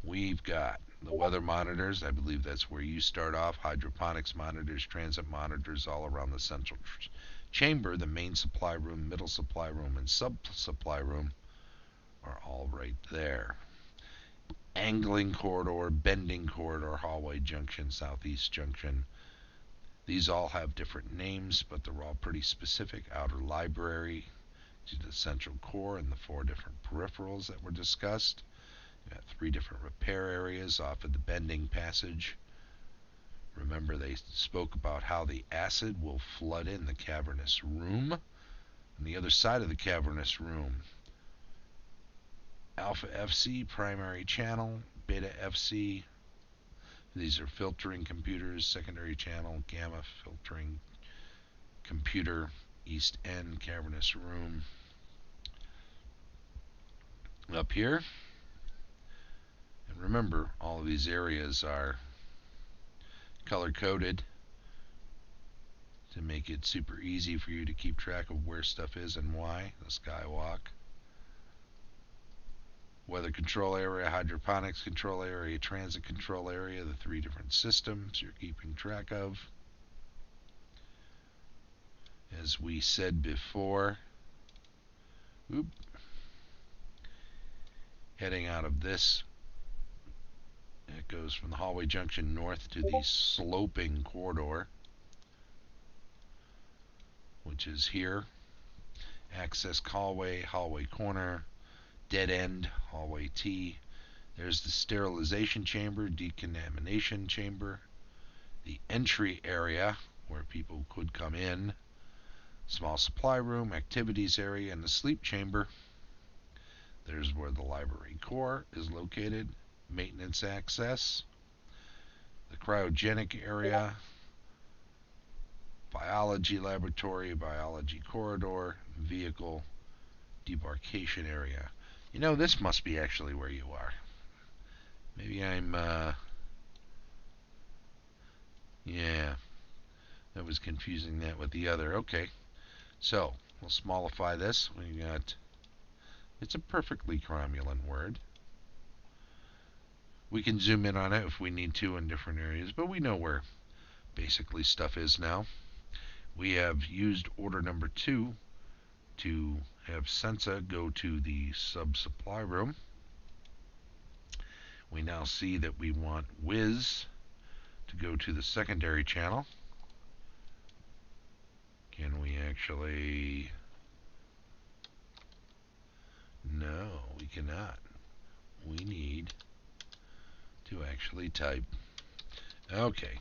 We've got the weather monitors. I believe that's where you start off. Hydroponics monitors, transit monitors all around the central chamber. The main supply room, middle supply room, and sub-supply room are all right there. Angling corridor, bending corridor, hallway junction, southeast junction. These all have different names, but they're all pretty specific. Outer library to the central core and the 4 different peripherals that were discussed. You got 3 different repair areas off of the bending passage. Remember, they spoke about how the acid will flood in the cavernous room. On the other side of the cavernous room, Alpha FC, primary channel, Beta FC. These are filtering computers, secondary channel, Gamma filtering computer, East End, cavernous room. Up here, and remember, all of these areas are color-coded to make it super easy for you to keep track of where stuff is and why. The skywalk. Weather control area, hydroponics control area, transit control area, the 3 different systems you're keeping track of. As we said before, heading out of this, it goes from the hallway junction north to the sloping corridor, which is here. Access hallway, hallway corner, dead end, hallway T. There's the sterilization chamber, decontamination chamber, the entry area where people could come in, small supply room, activities area, and the sleep chamber. There's where the library core is located, maintenance access, the cryogenic area, biology laboratory, biology corridor, vehicle debarkation area. You know, this must be actually where you are. Maybe I'm, yeah, I was confusing that with the other. Okay, so we'll smallify this. We got, it's a perfectly cromulent word. We can zoom in on it if we need to in different areas, but we know where basically stuff is now. We have used order number 2 to have Sensa go to the sub-supply room. We now see that we want Wiz to go to the secondary channel. Can we actually No, we cannot. We need to actually type. Okay.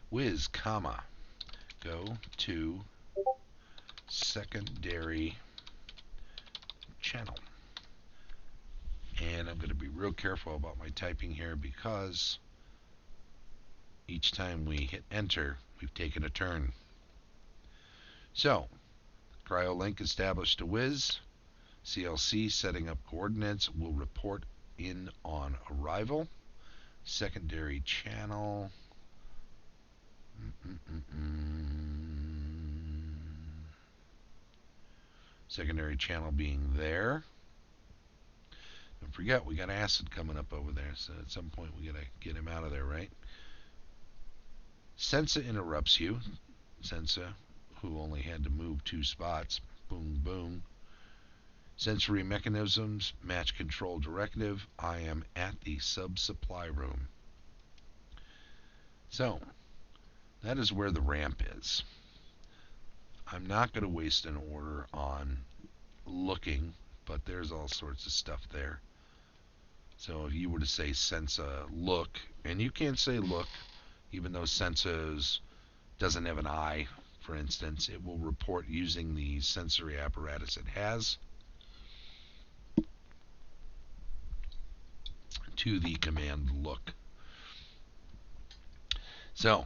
Whiz, comma, go to secondary channel. And I'm going to be real careful about my typing here because each time we hit enter, we've taken a turn. So, cryolink established a whiz. CLC setting up coordinates will report in on arrival. Secondary channel. Secondary channel being there. Don't forget, we got acid coming up over there, so at some point we got to get him out of there, right? Sensa interrupts you. Sensa, who only had to move 2 spots. Boom, boom. Sensory mechanisms, match control directive. I am at the sub-supply room. So, that is where the ramp is. I'm not going to waste an order on looking, but there's all sorts of stuff there. So if you were to say Sensa look, and you can't say look, even though Sensa doesn't have an eye, for instance, it will report using the sensory apparatus it has to the command look. So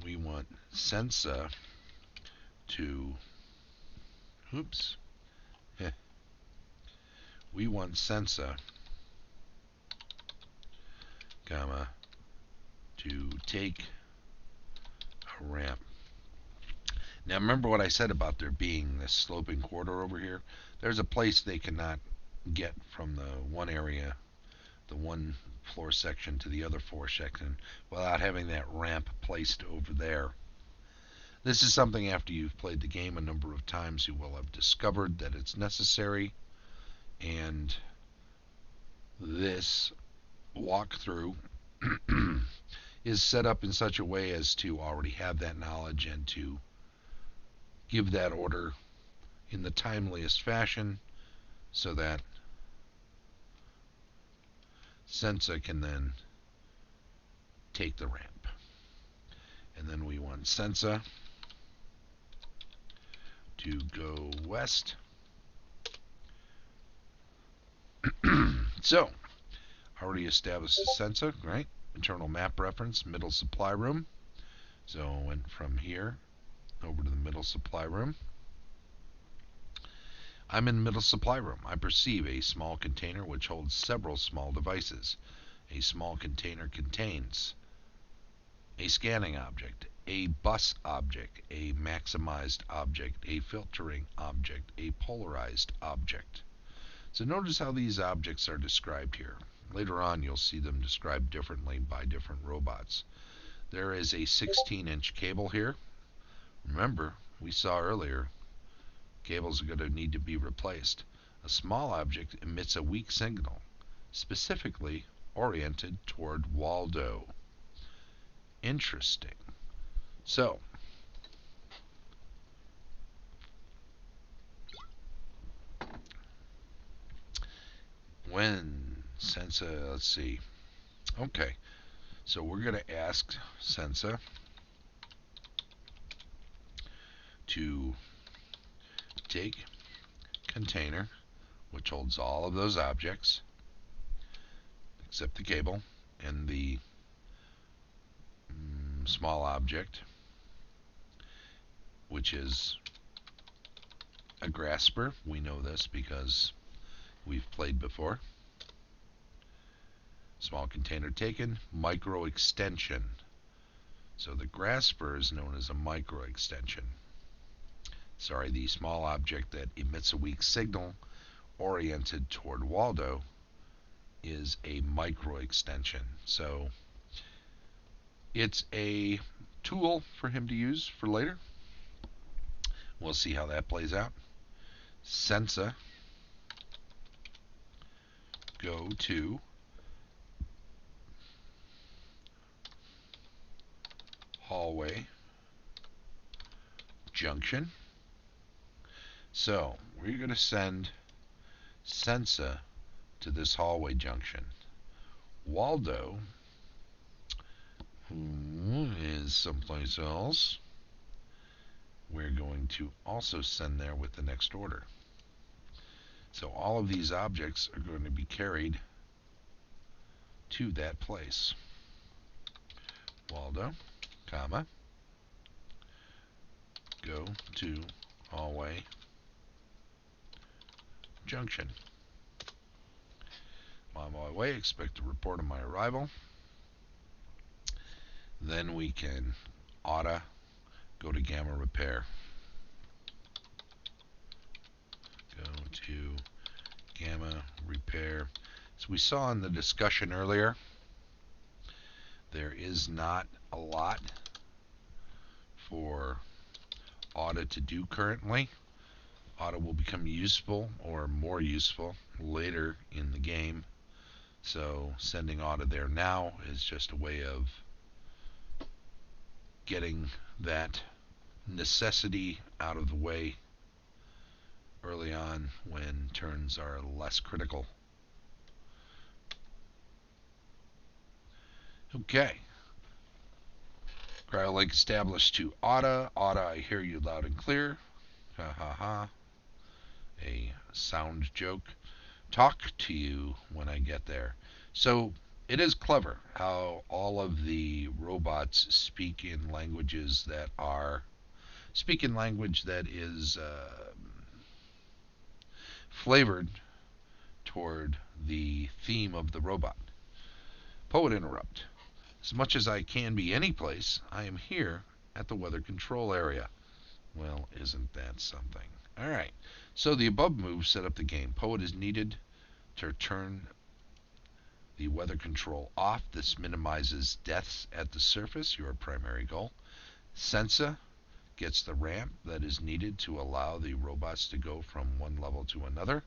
we want Sensa to, oops, we want Sensa, comma, to take a ramp. Now remember what I said about there being this sloping corridor over here? There's a place they cannot get from the one area, the one floor section to the other floor section without having that ramp placed over there. This is something after you've played the game a number of times you will have discovered that it's necessary, and this walkthrough is set up in such a way as to already have that knowledge and to give that order in the timeliest fashion so that Sensa can then take the ramp. And then we want Sensa to go west. So, already established the Sensa, right? Internal map reference, middle supply room. So went from here over to the middle supply room. I'm in middle supply room. I perceive a small container which holds several small devices. A small container contains a scanning object, a bus object, a maximized object, a filtering object, a polarized object. So notice how these objects are described here. Later on you'll see them described differently by different robots. There is a 16-inch cable here. Remember, we saw earlier, cables are going to need to be replaced. A small object emits a weak signal, specifically oriented toward Waldo. Interesting. So, when Sensa, let's see. Okay, so we're going to ask Sensa to take container, which holds all of those objects, except the cable, and the small object, which is a grasper. We know this because we've played before. Small container taken, micro extension. So the grasper is known as a micro extension. Sorry, the small object that emits a weak signal oriented toward Waldo is a micro extension. So it's a tool for him to use for later. We'll see how that plays out. Sensa, go to hallway junction. So we're going to send Sensa to this hallway junction. Waldo, who is someplace else, we're going to also send there with the next order. So all of these objects are going to be carried to that place. Waldo, comma, go to hallway junction. On my way, expect a report on my arrival. Then we can oughta go to gamma repair. Go to gamma repair. As we saw in the discussion earlier, there is not a lot for oughta to do currently. Oughta will become useful or more useful later in the game. So sending oughta there now is just a way of getting that necessity out of the way early on when turns are less critical. Okay. Cryolink established to oughta. Oughta, I hear you loud and clear. Ha ha ha. A sound joke. Talk to you when I get there. So it is clever how all of the robots speak in language that is flavored toward the theme of the robot. Poet interrupt. As much as I can be any place, I am here at the weather control area. Well, isn't that something? All right. So the above moves set up the game. Poet is needed to turn the weather control off. This minimizes deaths at the surface, your primary goal. Sensa gets the ramp that is needed to allow the robots to go from one level to another.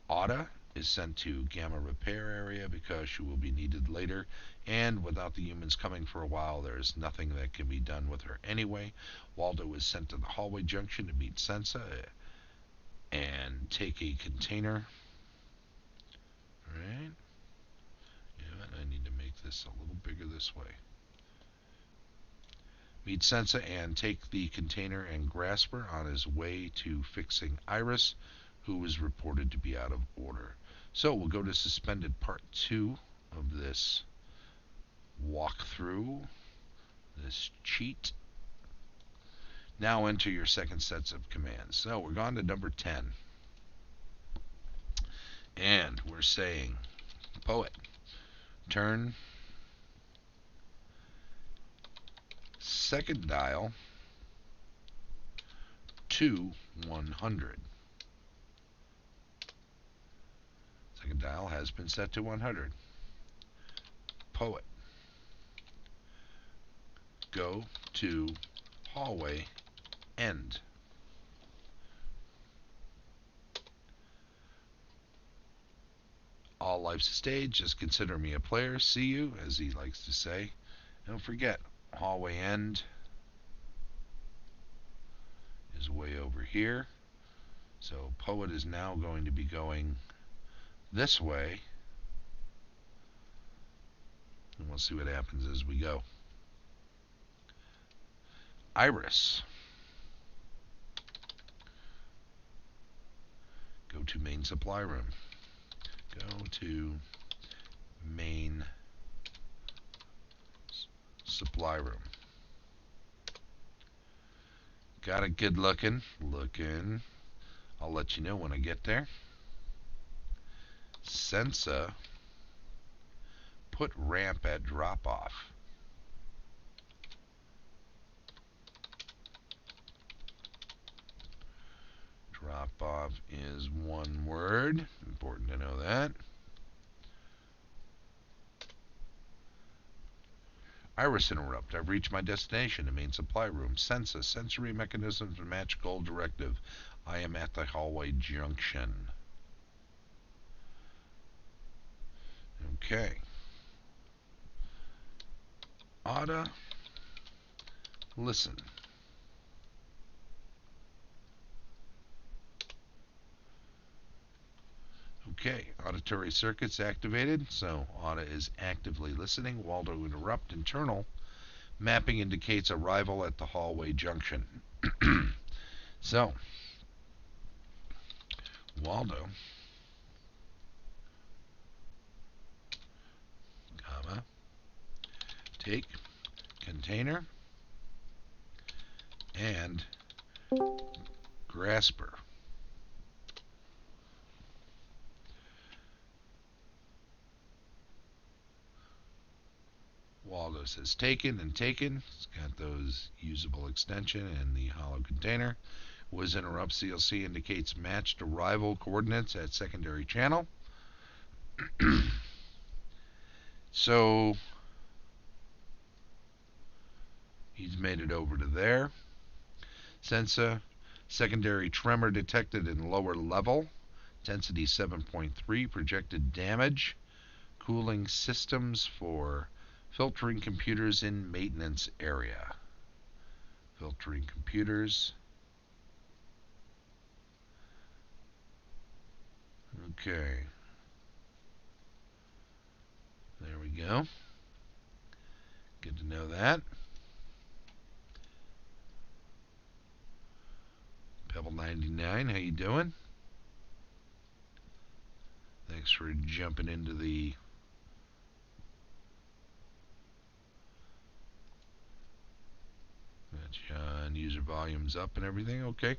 Oughta is sent to gamma repair area because she will be needed later, and without the humans coming for a while, there is nothing that can be done with her anyway. Waldo is sent to the hallway junction to meet Sensa and take a container. Alright. Yeah, I need to make this a little bigger this way. Meet Sensa and take the container and grasp her on his way to fixing Iris, who was reported to be out of order. So we'll go to suspended part 2 of this walkthrough, this cheat. Now enter your second sets of commands. So we're gone to number 10. And we're saying, Poet, turn second dial to 100. Second dial has been set to 100. Poet, go to hallway end. All life's a stage, just consider me a player. See you, as he likes to say. Don't forget, hallway end is way over here. So Poet is now going to be going this way. And we'll see what happens as we go. Iris. Go to main supply room. Go to main supply room. Got it good looking. I'll let you know when I get there. Sensa, put ramp at drop off. Drop off is one word. Important to know that. Iris interrupt. I've reached my destination, the main supply room. Sensa, sensory mechanisms to match goal directive. I am at the hallway junction. Okay. Oughta listen. Okay, auditory circuits activated, so Auto is actively listening. Waldo interrupt internal. Mapping indicates arrival at the hallway junction. So, Waldo, comma, take container and grasper. Waldo says taken and taken. It's got those usable extension and the hollow container. Was interrupt CLC indicates matched arrival coordinates at secondary channel. So he's made it over to there. Sensa, secondary tremor detected in lower level. Intensity 7.3. Projected damage. Cooling systems for filtering computers in maintenance area. Filtering computers. Okay. There we go. Good to know that. Pebble 99, how you doing? Thanks for jumping into the and user volumes up and everything. Okay.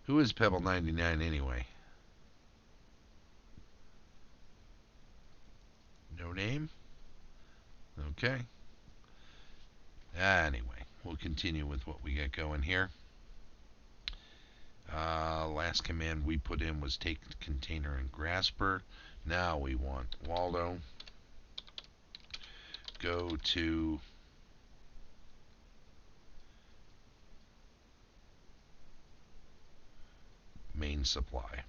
Who is Pebble 99 anyway? No name? Okay. Anyway, we'll continue with what we got going here. Last command we put in was take container and grasper. Now we want Waldo. Go to main supply.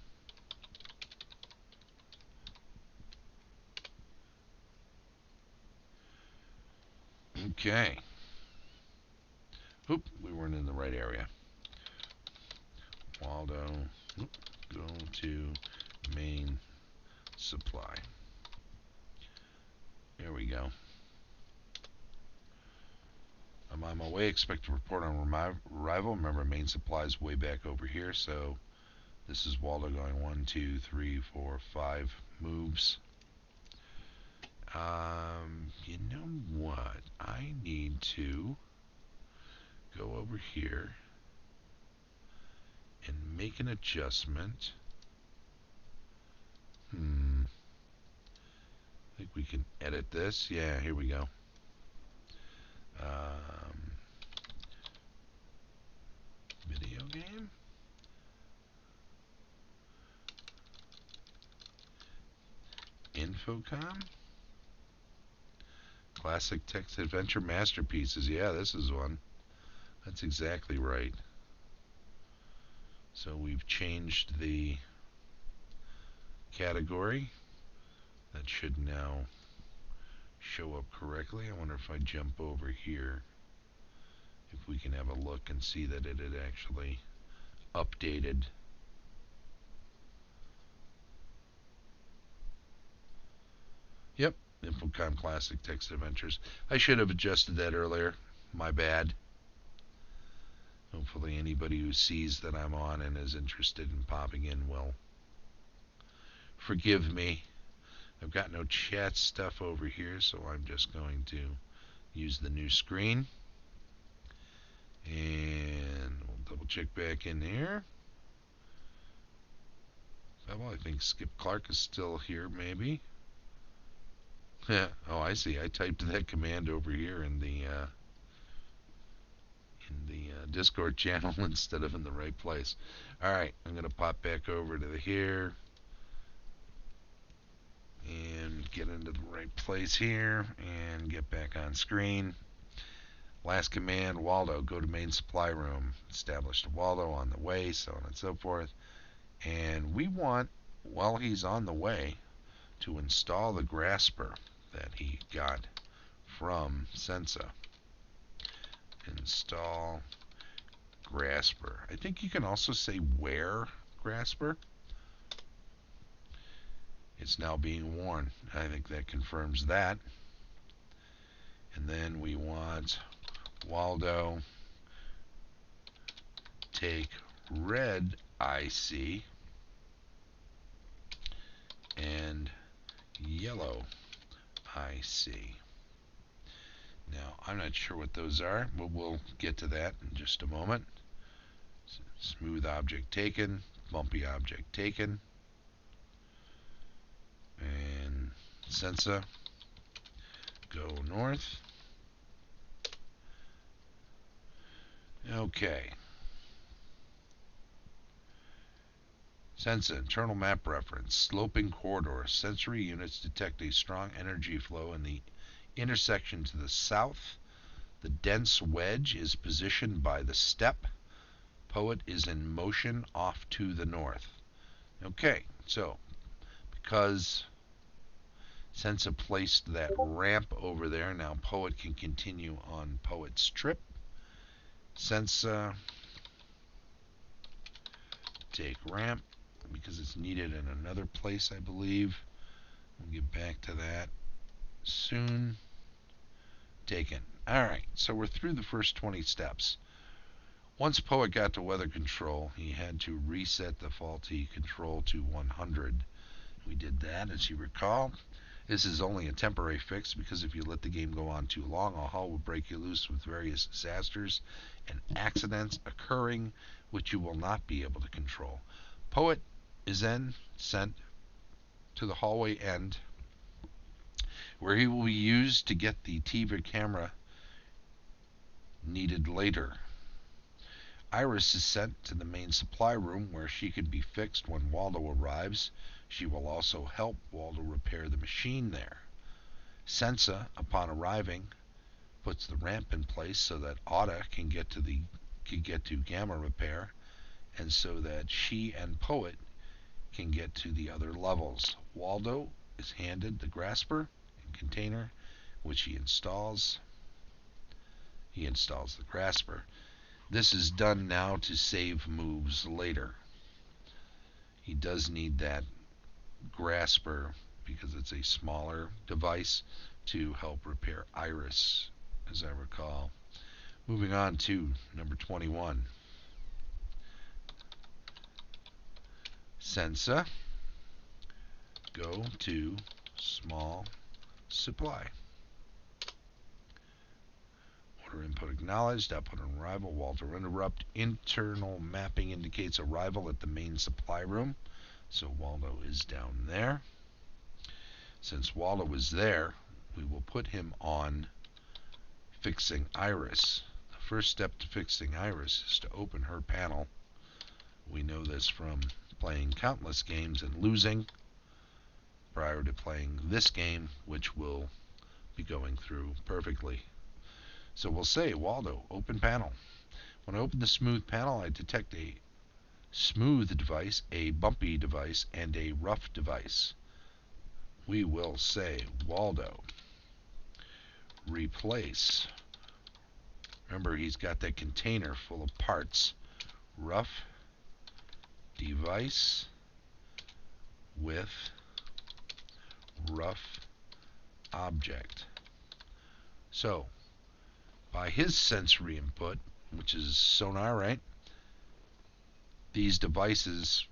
Okay. Oop, we weren't in the right area. Waldo, go to main supply. There we go. I'm on my way. Expect to report on arrival. Remember, main supply is way back over here, so this is Waldo going 1, 2, 3, 4, 5 moves. You know what? I need to go over here and make an adjustment. I think we can edit this. Yeah, here we go. Video game. Infocom. Classic text adventure masterpieces. Yeah, this is one. That's exactly right. So we've changed the category. That should now show up correctly. I wonder if I jump over here, if we can have a look and see that it had actually updated. Yep, Infocom Classic Text Adventures. I should have adjusted that earlier. My bad. Hopefully anybody who sees that I'm on and is interested in popping in will forgive me. I've got no chat stuff over here, so I'm just going to use the new screen. And we'll double check back in here. Well, I think Skip Clark is still here, maybe. Oh, I see. I typed that command over here in the Discord channel instead of in the right place. All right, I'm going to pop back over to here and get into the right place here and get back on screen. Last command, Waldo, go to main supply room. Established Waldo on the way, so on and so forth. And we want, while he's on the way, to install the grasper that he got from Sensa. Install grasper. I think you can also say where grasper. It's now being worn. I think that confirms that. And then we want Waldo take red IC and yellow IC. Now, I'm not sure what those are, but we'll get to that in just a moment. Smooth object taken, bumpy object taken, and Sensa, go north. Okay. Sensa, internal map reference, sloping corridor. Sensory units detect a strong energy flow in the intersection to the south. The dense wedge is positioned by the step. Poet is in motion off to the north. Okay, so because Sensa placed that ramp over there, now Poet can continue on Poet's trip. Sensa, take ramp, because it's needed in another place, I believe. We'll get back to that soon. Taken. Alright, so we're through the first 20 steps. Once Poet got to weather control, he had to reset the faulty control to 100. We did that, as you recall. This is only a temporary fix because if you let the game go on too long, a hull will break you loose with various disasters and accidents occurring which you will not be able to control. Poet is then sent to the hallway end where he will be used to get the TV camera needed later. Iris is sent to the main supply room where she can be fixed when Waldo arrives. She will also help Waldo repair the machine there. Sensa, upon arriving, puts the ramp in place so that Auda can get to gamma repair, and so that she and Poet can get to the other levels. Waldo is handed the grasper and container, which he installs. He installs the grasper. This is done now to save moves later. He does need that grasper because it's a smaller device to help repair Iris, as I recall. Moving on to number 21. Sensa, go to small supply. Order input acknowledged, output on arrival, Waldo interrupt. Internal mapping indicates arrival at the main supply room, so Waldo is down there. Since Waldo is there, we will put him on fixing Iris. The first step to fixing Iris is to open her panel. We know this from playing countless games and losing prior to playing this game, which we'll be going through perfectly. So we'll say, Waldo, open panel. When I open the smooth panel, I detect a smooth device, a bumpy device, and a rough device. We will say, Waldo, replace. Remember, he's got that container full of parts. Rough device with rough object. So, by his sensory input, which is sonar, right? These devices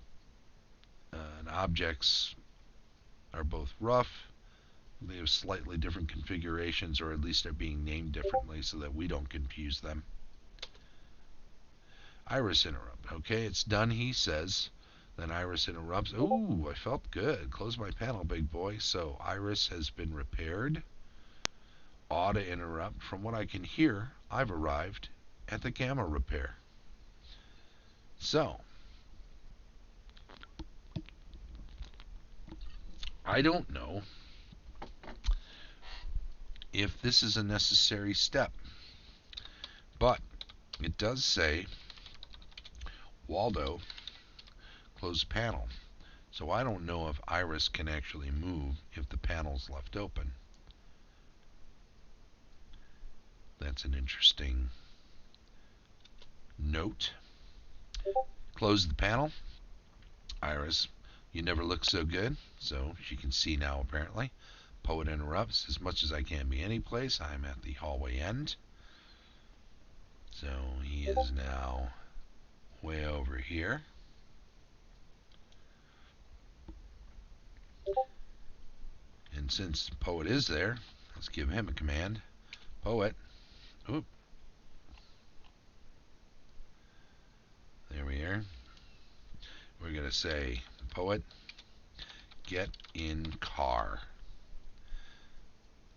and objects are both rough. They have slightly different configurations, or at least they're being named differently so that we don't confuse them. Iris interrupt. Okay, it's done, he says. Then Iris interrupts. Ooh, I felt good. Close my panel, big boy. So Iris has been repaired. Auto interrupt. From what I can hear, I've arrived at the gamma repair. So, I don't know if this is a necessary step, but it does say Waldo close panel. So I don't know if Iris can actually move if the panel's left open. That's an interesting note. Close the panel. Iris, you never look so good. So she can see now, apparently. Poet interrupts. As much as I can be any place, I'm at the hallway end. So he is now way over here. And since Poet is there, let's give him a command. Poet. Oop. There we are. We're going to say, Poet, get in car.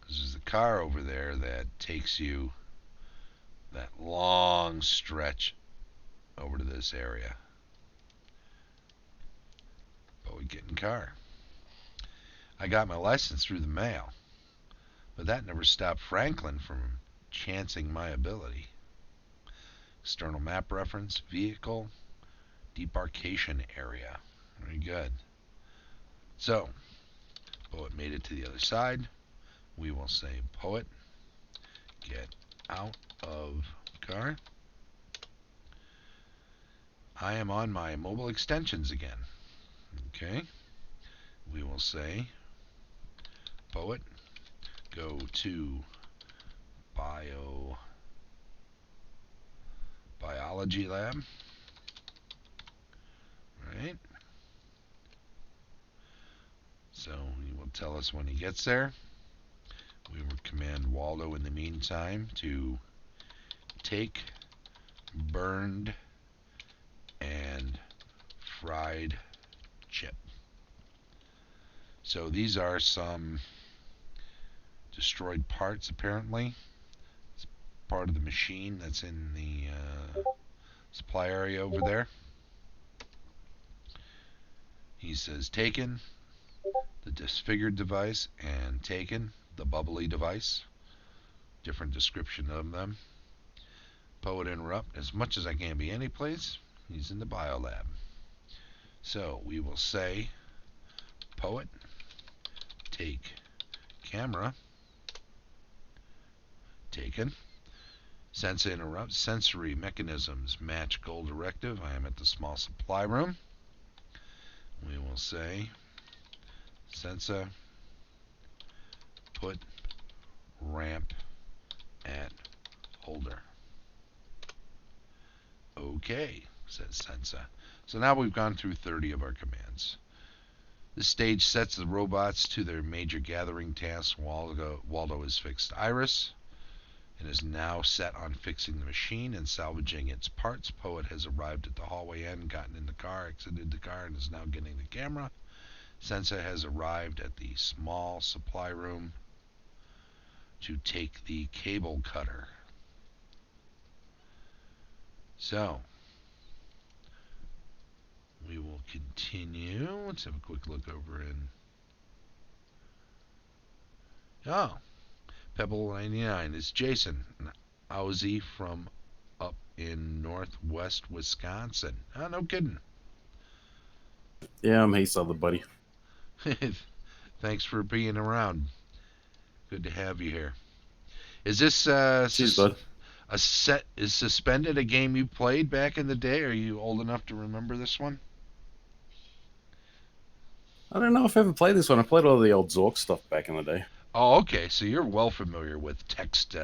There's a car over there that takes you that long stretch over to this area. Poet, get in car. I got my license through the mail, but that never stopped Franklin from chancing my ability. External map reference, vehicle, debarkation area. Very good. So, Poet made it to the other side. We will say, Poet, get out of car. I am on my mobile extensions again. Okay. We will say, Poet, go to biology lab. Right. So he will tell us when he gets there. We will command Waldo in the meantime to take burned and fried chip. So these are some destroyed parts, apparently. It's part of the machine that's in the supply area over there. He says taken the disfigured device and taken the bubbly device. Different description of them. Poet interrupt. As much as I can be any place, he's in the biolab. So we will say, Poet, take camera, taken. Sensa interrupts. Sensory mechanisms match goal directive. I am at the small supply room. We will say, Sensa, put ramp at holder. Okay, says Sensa. So now we've gone through 30 of our commands. This stage sets the robots to their major gathering tasks. Waldo has fixed Iris and is now set on fixing the machine and salvaging its parts. Poet has arrived at the hallway end, gotten in the car, exited the car, and is now getting the camera. Sensa has arrived at the small supply room to take the cable cutter. So, we will continue. Let's have a quick look over in. Oh, Pebble 99. It's Jason, an Aussie from up in northwest Wisconsin. Oh, no kidding. Yeah, I'm Hayes, other buddy. Thanks for being around. Good to have you here. Is this Cheers, bud. is Suspended a game you played back in the day? Are you old enough to remember this one? I don't know if I ever played this one. I played all the old Zork stuff back in the day. Oh, okay. So you're well familiar with text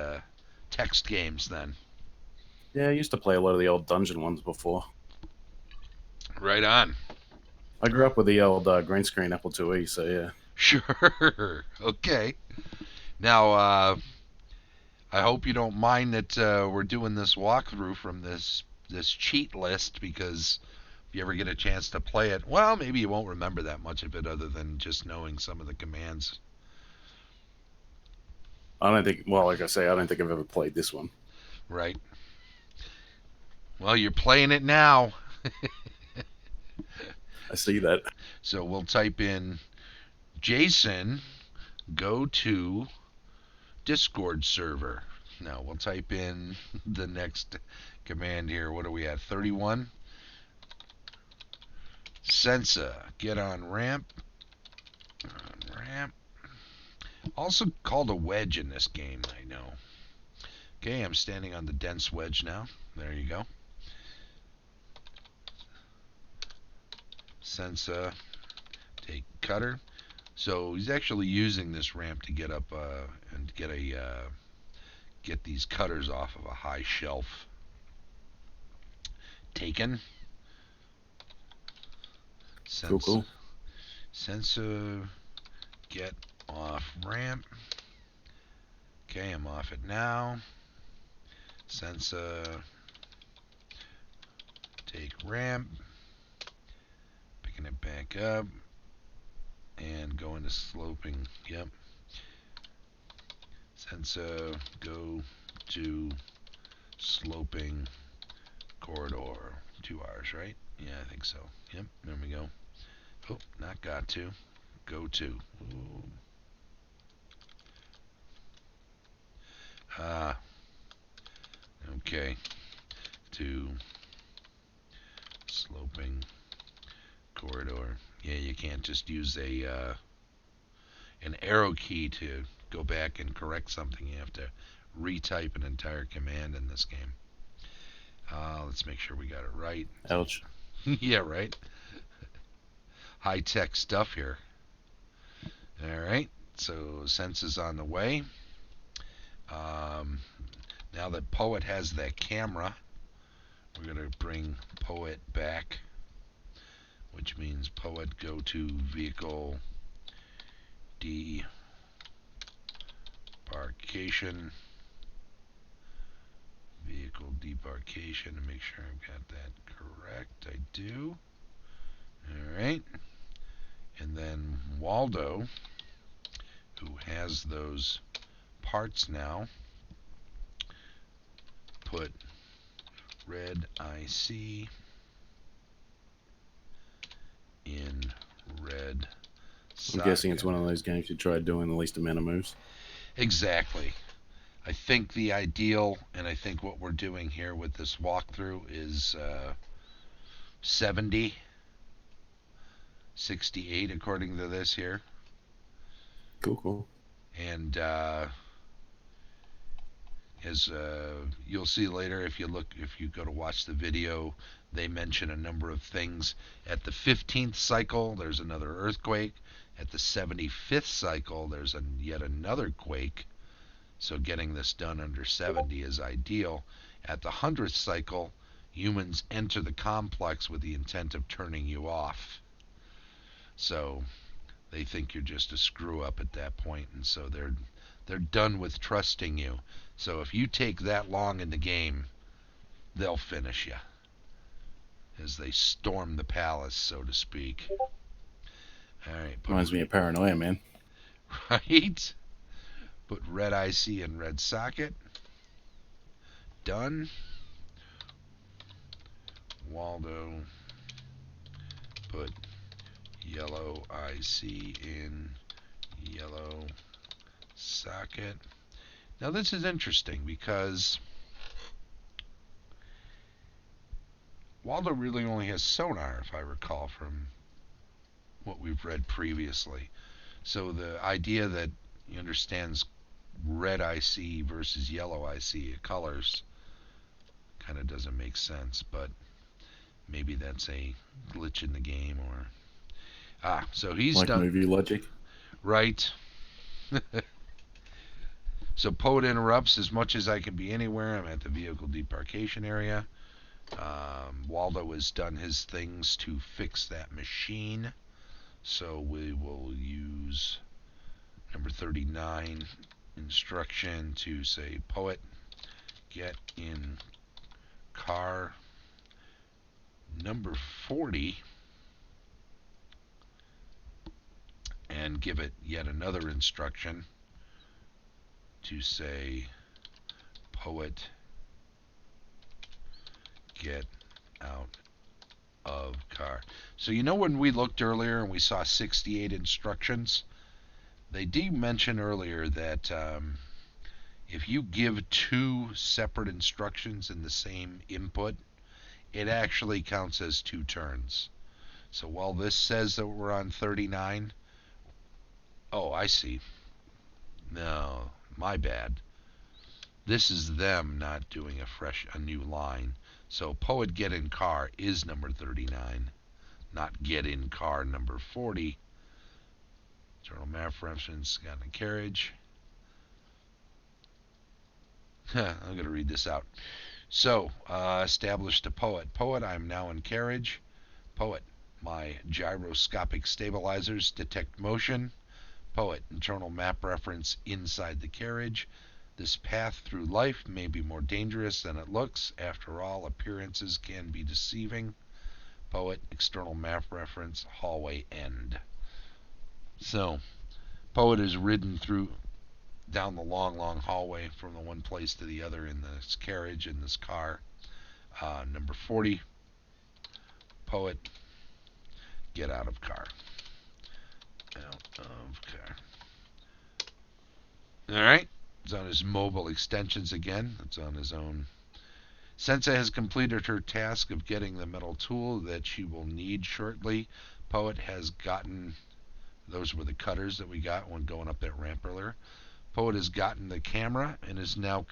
games then. Yeah, I used to play a lot of the old dungeon ones before. Right on. I grew up with the old green screen Apple IIe, so yeah. Sure. Okay. Now, I hope you don't mind that we're doing this walkthrough from this cheat list, because if you ever get a chance to play it, well, maybe you won't remember that much of it other than just knowing some of the commands. I don't think, well, like I say, I don't think I've ever played this one. Right. Well, you're playing it now. I see that. So we'll type in Jason, go to Discord server. Now we'll type in the next command here. What are we at? 31. Sensa, get on ramp. On ramp. Also called a wedge in this game, I know. Okay, I'm standing on the dense wedge now. There you go. Sensa, take cutter. So he's actually using this ramp to get up and get these cutters off of a high shelf. Taken. Cool. Sensa, get off ramp. Okay, I'm off it now. Sensa, take ramp. Picking it back up. And go into sloping. Yep. Sensa, go to sloping corridor. 2 hours, right? Yeah, I think so. Yep, there we go. Oh, not got to. Go to. Ooh. Okay. To sloping corridor. Yeah, you can't just use an arrow key to go back and correct something. You have to retype an entire command in this game. Let's make sure we got it right. Ouch. Yeah, right. High-tech stuff here. All right, so Sense is on the way. Now that Poet has that camera, we're going to bring Poet back, which means Poet go to vehicle debarkation. Vehicle debarkation to make sure I've got that correct. I do. All right. And then Waldo, who has those parts now, put red IC in red socket. I'm guessing it's one of those games you try doing the least amount of moves. Exactly. I think the ideal, and I think what we're doing here with this walkthrough is 70, 68 according to this here. Cool. And as you'll see later, if you go to watch the video, they mention a number of things. At the 15th cycle, there's another earthquake. At the 75th cycle, there's yet another quake. So getting this done under 70 is ideal. At the 100th cycle, humans enter the complex with the intent of turning you off. So they think you're just a screw up at that point, and so they're done with trusting you. So if you take that long in the game, they'll finish you as they storm the palace, so to speak. All right. Reminds me of Paranoia, man. Right? Put red IC in red socket. Done. Waldo, put yellow IC in yellow socket. Now this is interesting because Waldo really only has sonar, if I recall from what we've read previously. So the idea that he understands red IC versus yellow IC colors kind of doesn't make sense, but maybe that's a glitch in the game, or so he's like done movie logic, right? So Poet interrupts. As much as I can be anywhere, I'm at the vehicle debarkation area. Waldo has done his things to fix that machine, so we will use number 39 instruction to say, Poet, get in car number 40, and give it yet another instruction to say, Poet, get out of car. So you know when we looked earlier and we saw 68 instructions, they did mention earlier that if you give 2 separate instructions in the same input, it actually counts as 2 turns. So while this says that we're on 39, oh, I see. No, my bad. This is them not doing a new line. So Poet get in car is number 39. not get in car number 40. Internal map reference, got in a carriage. I'm going to read this out. So, established a poet. Poet, I am now in carriage. Poet, my gyroscopic stabilizers detect motion. Poet, internal map reference inside the carriage. This path through life may be more dangerous than it looks. After all, appearances can be deceiving. Poet, external map reference, hallway end. So, Poet is ridden through down the long, long hallway from the one place to the other in this carriage, in this car. Number 40, Poet, get out of car. Out of car. Alright, it's on his mobile extensions again. It's on his own. Sensei has completed her task of getting the metal tool that she will need shortly. Poet has gotten, those were the cutters that we got when going up that ramp earlier. Poet has gotten the camera and is now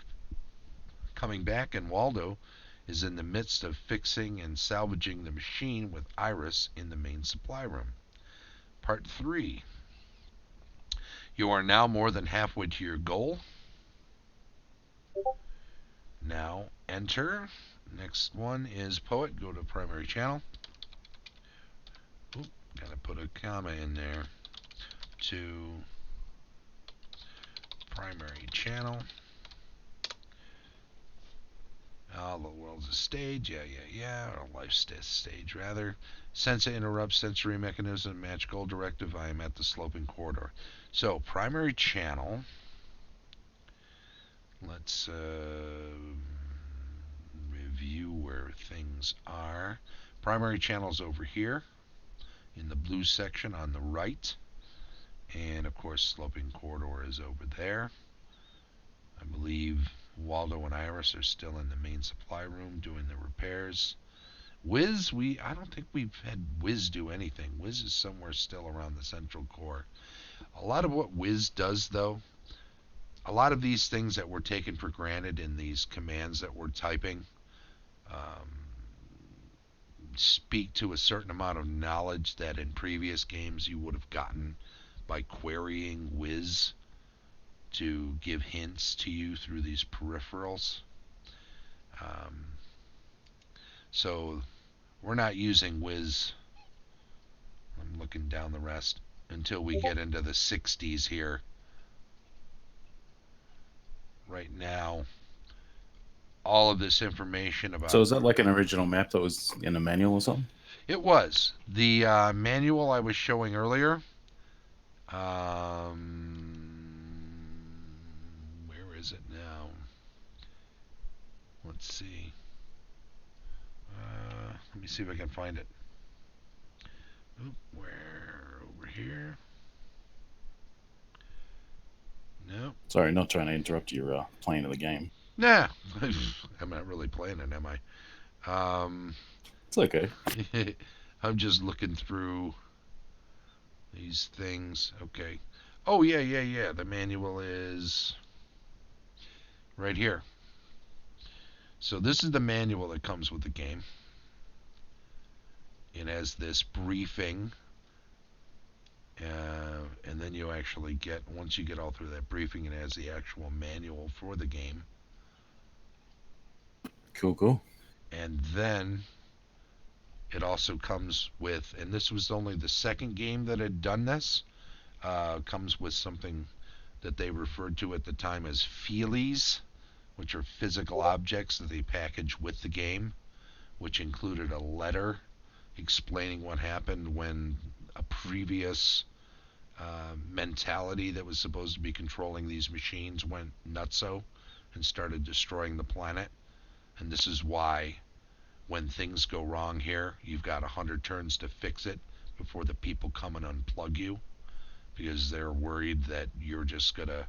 coming back, and Waldo is in the midst of fixing and salvaging the machine with Iris in the main supply room. Part 3. You are now more than halfway to your goal. Now enter. Next one is Poet. Go to primary channel. Oop, gotta put a comma in there. To primary channel. The world's a stage. Yeah. Or life stage, rather. Sensei interrupts sensory mechanism. Match goal directive. I am at the sloping corridor. So, primary channel. Let's review where things are. Primary channel is over here in the blue section on the right. And, of course, sloping corridor is over there. I believe Waldo and Iris are still in the main supply room doing the repairs. Wiz, I don't think we've had Wiz do anything. Wiz is somewhere still around the central core. A lot of what Wiz does, though, a lot of these things that were taken for granted in these commands that we're typing speak to a certain amount of knowledge that in previous games you would have gotten by querying Wiz to give hints to you through these peripherals. So we're not using Wiz. I'm looking down the rest until we get into the 60s here. Right now, all of this information about... So is that like an original map that was in a manual or something? It was. The manual I was showing earlier. Where is it now? Let's see. Let me see if I can find it. Oop, where? Over here? No. Sorry, not trying to interrupt your playing of the game. Nah. I'm not really playing it, am I? It's okay. I'm just looking through these things. Okay. Oh, yeah. The manual is right here. So this is the manual that comes with the game. It has this briefing. And then you actually get, once you get all through that briefing, it has the actual manual for the game. Cool. And then it also comes with, and this was only the second game that had done this, comes with something that they referred to at the time as feelies, which are physical objects that they package with the game, which included a letter explaining what happened when a previous mentality that was supposed to be controlling these machines went nutso and started destroying the planet. And this is why when things go wrong here, you've got 100 turns to fix it before the people come and unplug you, because they're worried that you're just gonna,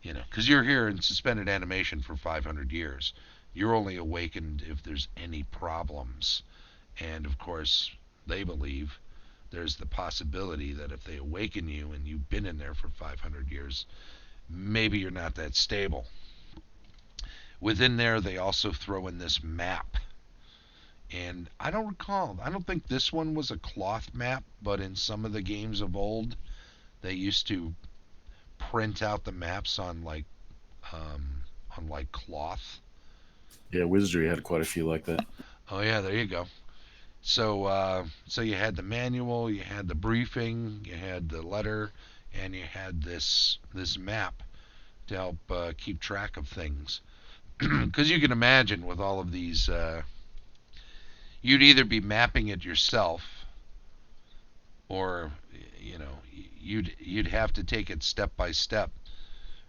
because you're here in suspended animation for 500 years. You're only awakened if there's any problems. And of course, they believe there's the possibility that if they awaken you and you've been in there for 500 years, maybe you're not that stable. Within there, they also throw in this map. And I don't think this one was a cloth map, but in some of the games of old, they used to print out the maps um, on like cloth. Yeah, Wizardry had quite a few like that. Oh yeah, there you go. So you had the manual, you had the briefing, you had the letter, and you had this map to help keep track of things. Because you can imagine with all of these, you'd either be mapping it yourself, or you'd have to take it step by step.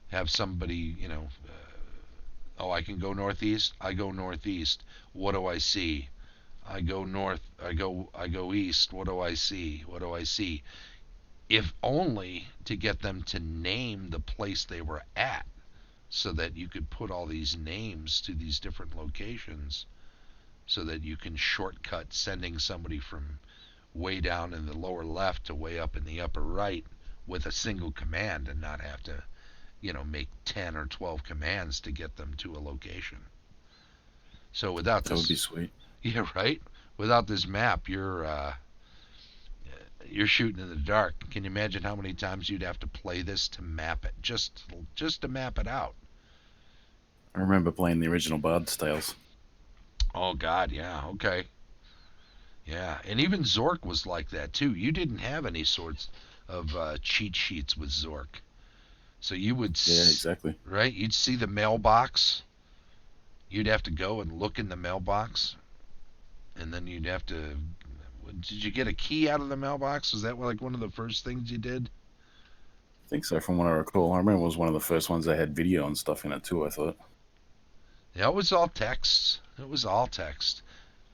Have somebody, oh, I can go northeast. I go northeast. What do I see? I go north. I go east. What do I see? What do I see? If only to get them to name the place they were at, so that you could put all these names to these different locations, so that you can shortcut sending somebody from way down in the lower left to way up in the upper right with a single command, and not have to make 10 or 12 commands to get them to a location. So without That would be this, sweet. yeah, right. Without this map, you're shooting in the dark. Can you imagine how many times you'd have to play this to map it, just to map it out? I remember playing the original Bard's Tales. Oh God, yeah, okay, yeah. And even Zork was like that too. You didn't have any sorts of cheat sheets with Zork, so you would, Yeah, exactly. right? You'd see the mailbox. You'd have to go and look in the mailbox, and then you'd have to. Did you get a key out of the mailbox? Was that like one of the first things you did? I think so, from what I recall. I remember it was one of the first ones that had video and stuff in it too, I thought. Yeah, it was all text. It was all text.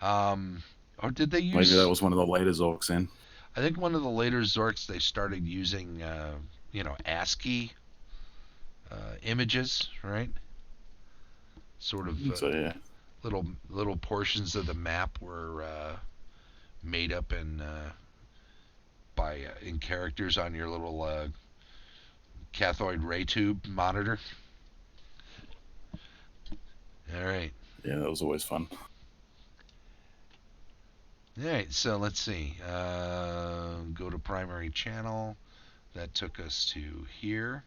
Or did they Maybe that use? was one of the later Zorks then. I think one of the later Zorks they started using, ASCII images, right? Sort I of think so, yeah. little portions of the map were made up in characters on your little cathode ray tube monitor. All right. Yeah, that was always fun. All right, so let's see. Go to primary channel. That took us to here.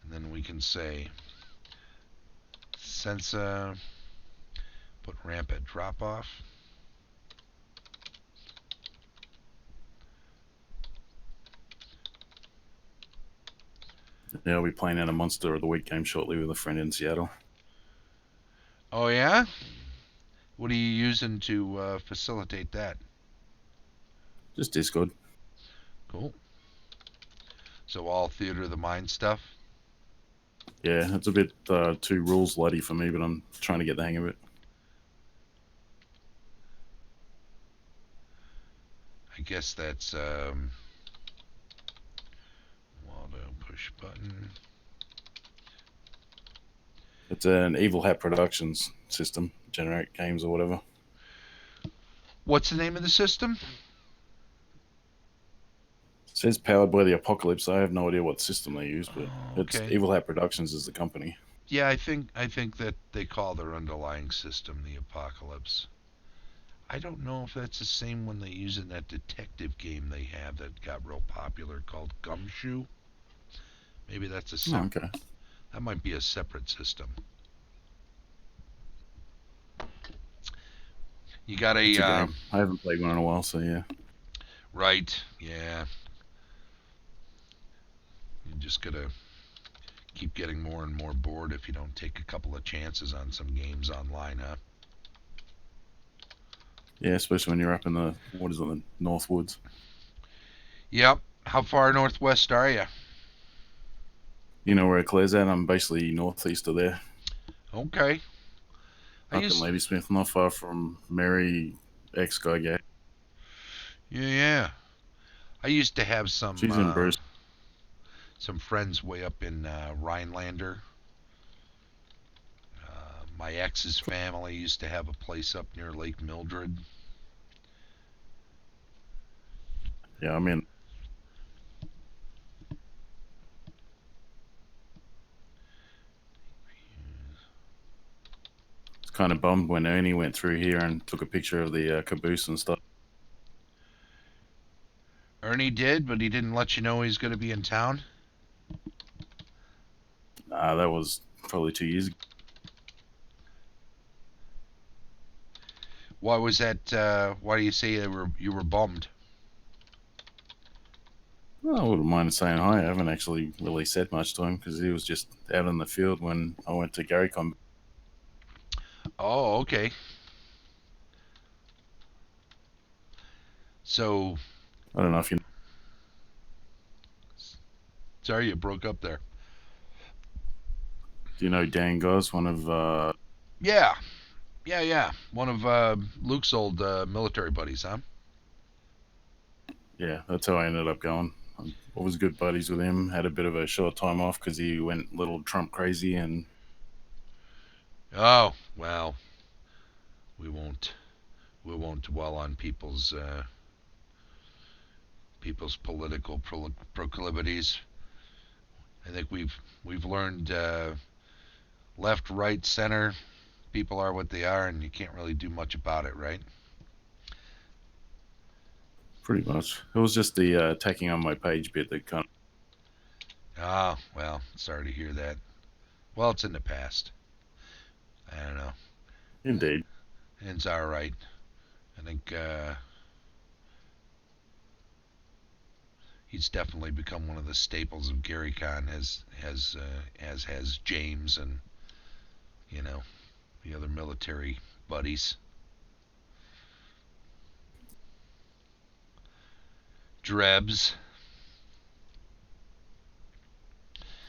And then we can say Sensa, put ramp at drop off. Yeah, I'll be playing in a Monster of the Week game shortly with a friend in Seattle. Oh, yeah? What are you using to facilitate that? Just Discord. Cool. So all Theater of the Mind stuff? Yeah, it's a bit too rules bloody for me, but I'm trying to get the hang of it. I guess that's Waldo push button. It's an Evil Hat Productions system, generate games or whatever. What's the name of the system? It says powered by the Apocalypse. I have no idea what system they use, but Oh, it's okay. Evil Hat Productions is the company. Yeah, I think that they call their underlying system the Apocalypse. I don't know if that's the same one they use in that detective game they have that got real popular called Gumshoe. Maybe that's a Oh, okay. that might be a separate system. You got It's a a game. I haven't played one in a while, so yeah. right? Yeah, you just gotta keep getting more and more bored if you don't take a couple of chances on some games online, huh? Yeah, especially when you're up in the, what is it, the North Woods. Yep. How far northwest are you? You know where Claire's at? I'm basically northeast of there, Okay. I up in used Ladysmith, not far from Mary X Guy. yeah. I used to have She's in Bruce. some friends way up in Rhinelander. My ex's family used to have a place up near Lake Mildred. Yeah, I mean, it's kind of bummed when Ernie went through here and took a picture of the caboose and stuff. Ernie did, but he didn't let you know he's going to be in town? That was probably 2 years ago. Why was that? Why do you say you were bummed? Well, I wouldn't mind saying hi. I haven't actually really said much to him because he was just out in the field when I went to GaryCon. Oh, okay. So, I don't know if you sorry you broke up there. do you know Dan Goss, one of Yeah, yeah. One of Luke's old military buddies, huh? yeah, that's how I ended up going. I was good buddies with him. Had a bit of a short time off because he went little Trump crazy, and Oh, well, we won't dwell on people's political proclivities. I think we've learned left, right, center. People are what they are, and you can't really do much about it, right? pretty much it was just the attacking on my page bit that kind of. Ah, well, sorry to hear that. Well, it's in the past. I don't know. Indeed. It's all right. I think he's definitely become one of the staples of GaryCon, as has James and the other military buddies. Drebs.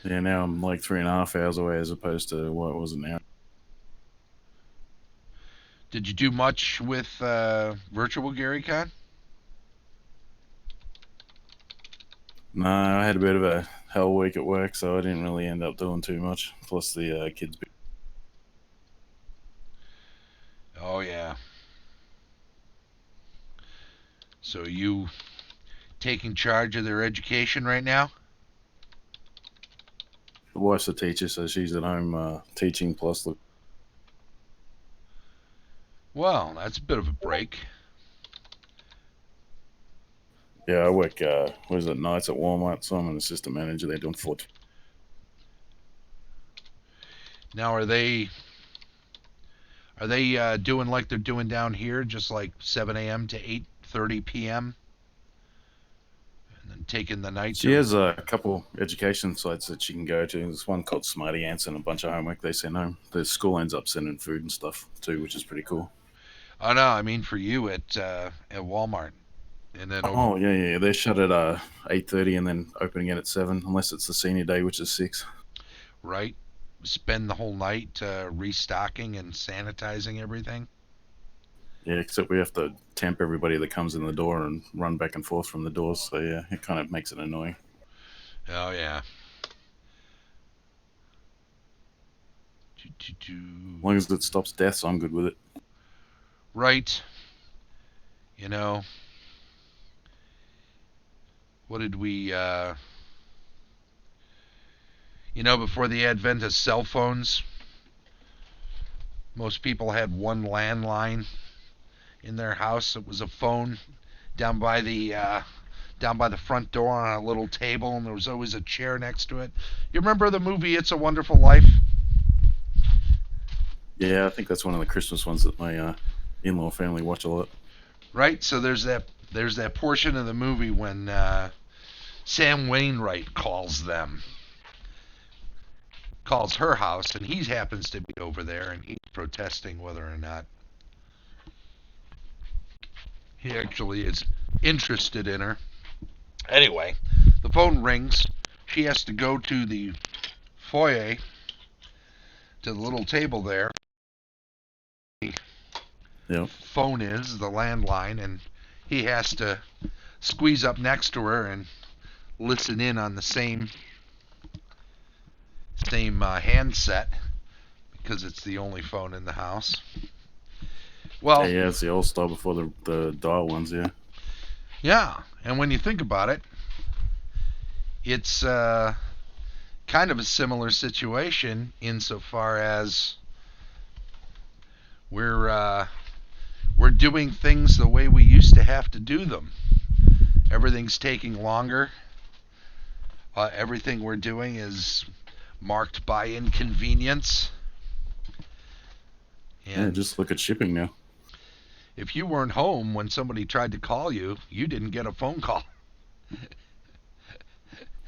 Yeah, now I'm like 3.5 hours away as opposed to what was it now? Did you do much with virtual GaryCon? No, I had a bit of a hell week at work, so I didn't really end up doing too much. Plus the kids. Oh yeah. So you taking charge of their education right now? The wife's a teacher, so she's at home teaching. Plus, look, Well, that's a bit of a break. yeah, I work. What is it? Nights at Walmart, so I'm an assistant manager. They're doing 4. Now, are they doing like they're doing down here, just like 7 a.m. to 8:30 p.m. and then taking the night She to? has a couple education sites that she can go to. There's one called Smarty Ants and a bunch of homework they send home. The school ends up sending food and stuff too, which is pretty cool. Oh no, I mean for you at Walmart, and then Oh yeah. They're shut at 8:30 and then open again at 7, unless it's the senior day, which is 6. right, spend the whole night restocking and sanitizing everything. Yeah, except we have to temp everybody that comes in the door and run back and forth from the doors. So yeah, it kind of makes it annoying. Oh yeah. As long as it stops deaths, I'm good with it. Right. You know, what did we? Before the advent of cell phones, most people had one landline in their house. It was a phone down by the front door on a little table, and there was always a chair next to it. You remember the movie It's a Wonderful Life? Yeah, I think that's one of the Christmas ones that my in-law family watch a lot. Right. So there's that portion of the movie when Sam Wainwright calls her house, and he happens to be over there, and he's protesting whether or not he actually is interested in her. Anyway, the phone rings. She has to go to the foyer, to the little table there. Yep. Phone is the landline, and he has to squeeze up next to her and listen in on the same handset because it's the only phone in the house. Well, Yeah, it's the old style before the dial ones, yeah. yeah, and when you think about it, it's kind of a similar situation insofar as we're doing things the way we used to have to do them. Everything's taking longer. Everything we're doing is marked by inconvenience. Yeah, just look at shipping now. If you weren't home when somebody tried to call you, you didn't get a phone call.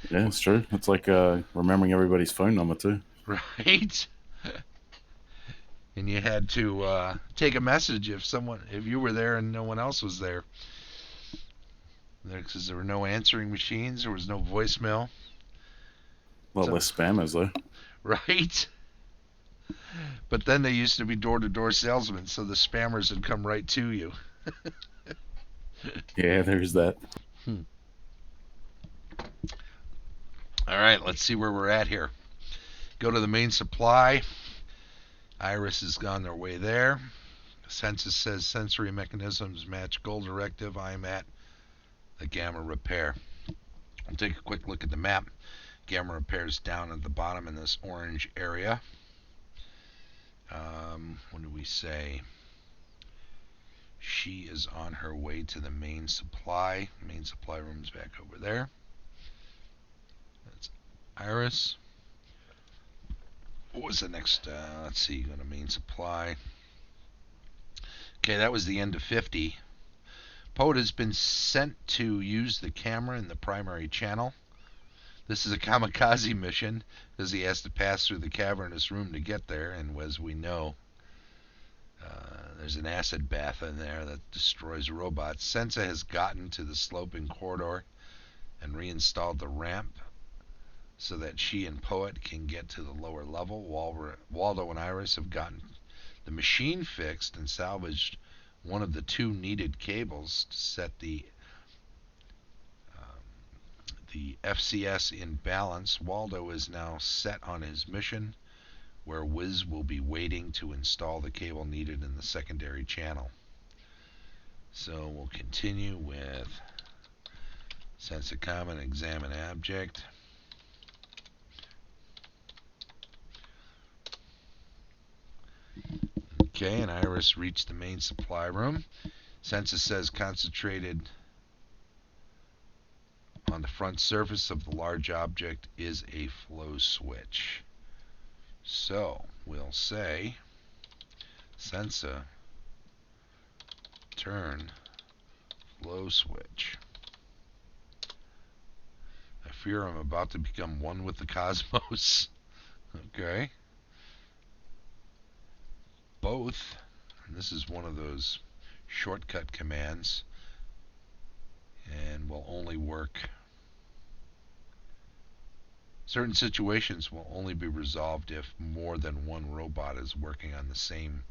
Yeah, it's true. It's like remembering everybody's phone number too. Right? And you had to take a message if you were there and no one else was there. Because there were no answering machines, there was no voicemail. A lot less spammers though. Right? But then they used to be door-to-door salesmen, so the spammers would come right to you. Yeah, there's that. All right, let's see where we're at here. Go to the main supply. Iris has gone their way there. Census says sensory mechanisms match goal directive. I'm at the gamma repair. We'll take a quick look at the map. Gamma repair is down at the bottom in this orange area. What do we say? She is on her way to the main supply. Main supply room's back over there. That's Iris. What was the next? Let's see. Go to main supply. Okay, that was the end of 50. Poet has been sent to use the camera in the primary channel. This is a kamikaze mission because he has to pass through the cavernous room to get there, and as we know, there's an acid bath in there that destroys robots. Sensa has gotten to the sloping corridor and reinstalled the ramp so that she and Poet can get to the lower level. Waldo and Iris have gotten the machine fixed and salvaged one of the two needed cables to set the FCS in balance. Waldo is now set on his mission, where Wiz will be waiting to install the cable needed in the secondary channel. So we'll continue with sense a common, examine object. Okay, and Iris reached the main supply room. Census says concentrated on the front surface of the large object is a flow switch. So we'll say Sensa turn flow switch. I fear I'm about to become one with the cosmos. Okay. Both, and this is one of those shortcut commands, and will only work. Certain situations will only be resolved if more than one robot is working on the same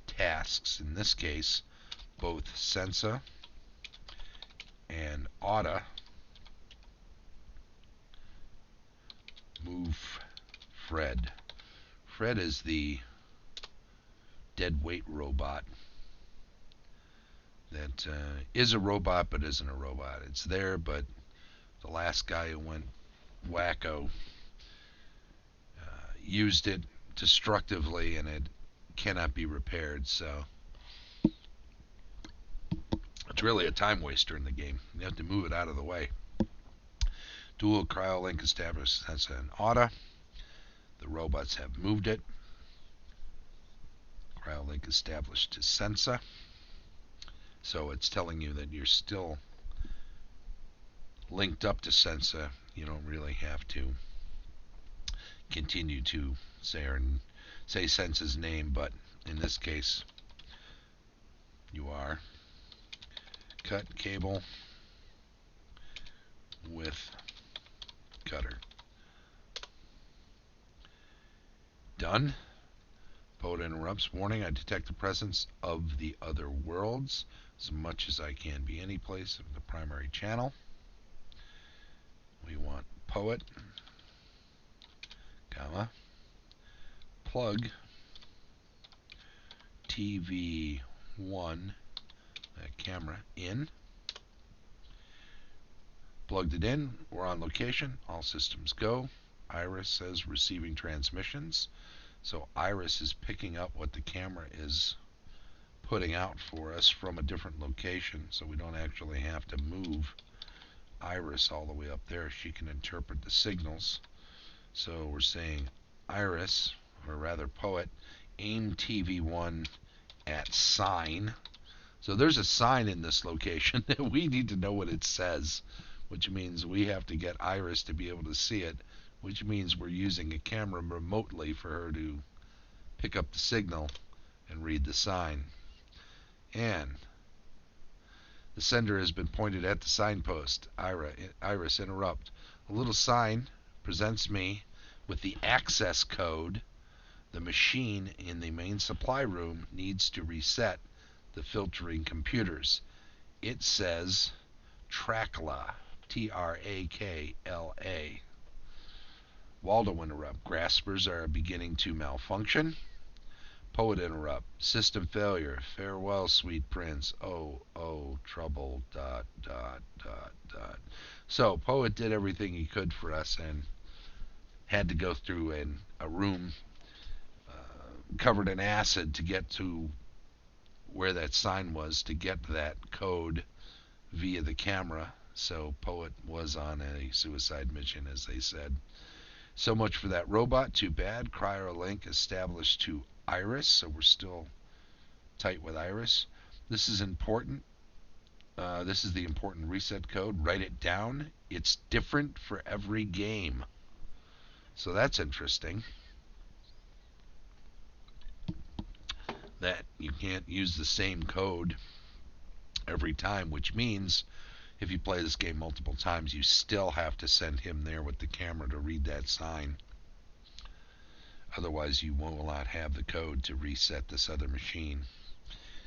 tasks. In this case, both Sensa and Auta move Fred. Fred is the dead weight robot that is a robot but isn't a robot. It's there, but the last guy who went wacko used it destructively, and it cannot be repaired. So it's really a time waster in the game. You have to move it out of the way. Dual cryolink established Sensa and Auta. The robots have moved it. Cryolink established to Sensa. So it's telling you that you're still linked up to Sensa. You don't really have to continue to say Sensa's name, but in this case, you are. Cut cable with cutter. Done. Poet interrupts. Warning, I detect the presence of the other worlds as much as I can be any place of the primary channel. We want Poet, comma, plug TV1, that camera, in. Plugged it in. We're on location. All systems go. Iris says receiving transmissions. So Iris is picking up what the camera is putting out for us from a different location, so we don't actually have to move Iris all the way up there. She can interpret the signals. So we're saying Iris, or rather Poet, aim TV1 at sign. So there's a sign in this location that we need to know what it says, which means we have to get Iris to be able to see it, which means we're using a camera remotely for her to pick up the signal and read the sign. And the sender has been pointed at the signpost. Iris, interrupt. A little sign presents me with the access code. The machine in the main supply room needs to reset the filtering computers. It says Trakla, Trakla. Waldo interrupt. Graspers are beginning to malfunction. Poet interrupt. System failure. Farewell, sweet prince. Oh, trouble. ... So Poet did everything he could for us and had to go through a room covered in acid to get to where that sign was, to get that code via the camera. So Poet was on a suicide mission, as they said. So much for that robot. Too bad. Cryolink established to Iris, so we're still tight with Iris. This is important. This is the important reset code. Write it down. It's different for every game. So that's interesting. That you can't use the same code every time, which means if you play this game multiple times, you still have to send him there with the camera to read that sign. Otherwise, you will not have the code to reset this other machine.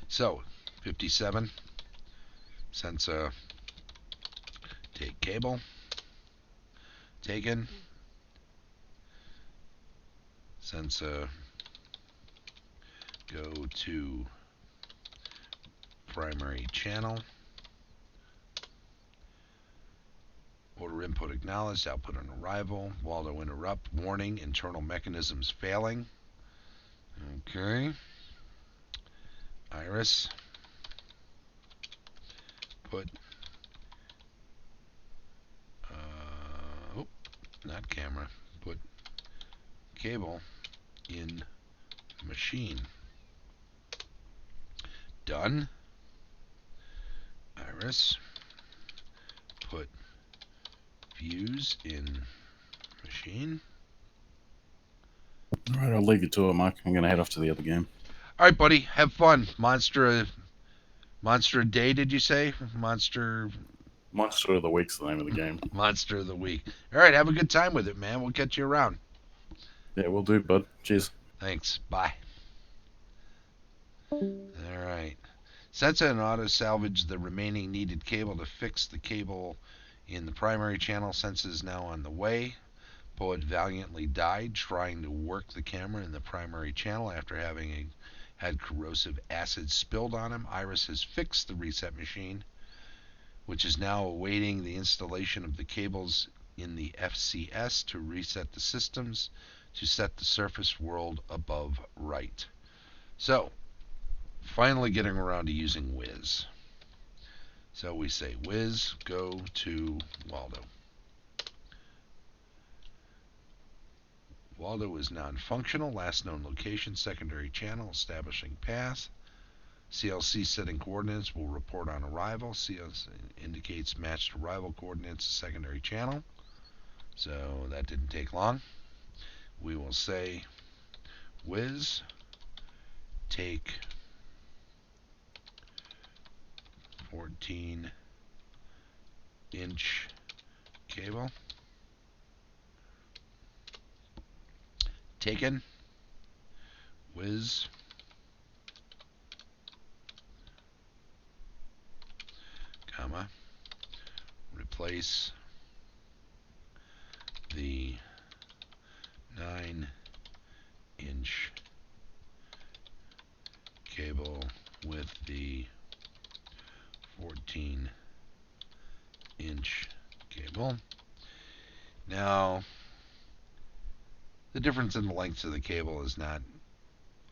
So, 57, Sensa, take cable, taken, Sensa, go to primary channel, order input acknowledged, output on arrival, Waldo interrupt, warning, internal mechanisms failing. Okay. Iris, put, not camera, put cable in machine. Done. Iris, put views in machine. All right, I'll leave you to it, Mike. I'm going to head off to the other game. All right, buddy. Have fun. Monster a day, did you say? Monster of the Week's the name of the game. Monster of the Week. All right, have a good time with it, man. We'll catch you around. Yeah, we'll do, bud. Cheers. Thanks. Bye. All right. Sensa and Auto salvaged the remaining needed cable to fix the cable in the primary channel. Sensa is now on the way. Poet valiantly died trying to work the camera in the primary channel after having had corrosive acid spilled on him. Iris has fixed the reset machine, which is now awaiting the installation of the cables in the FCS to reset the systems to set the surface world above right. So, finally getting around to using Wiz. So we say, Wiz, go to Waldo. Waldo is non-functional. Last known location, secondary channel, establishing path. CLC setting coordinates will report on arrival. CLC indicates matched arrival coordinates, secondary channel. So that didn't take long. We will say, Wiz, take 14-inch cable. Taken. Wiz. Comma. Replace the 9-inch cable with the 14-inch cable. Now, the difference in the lengths of the cable is not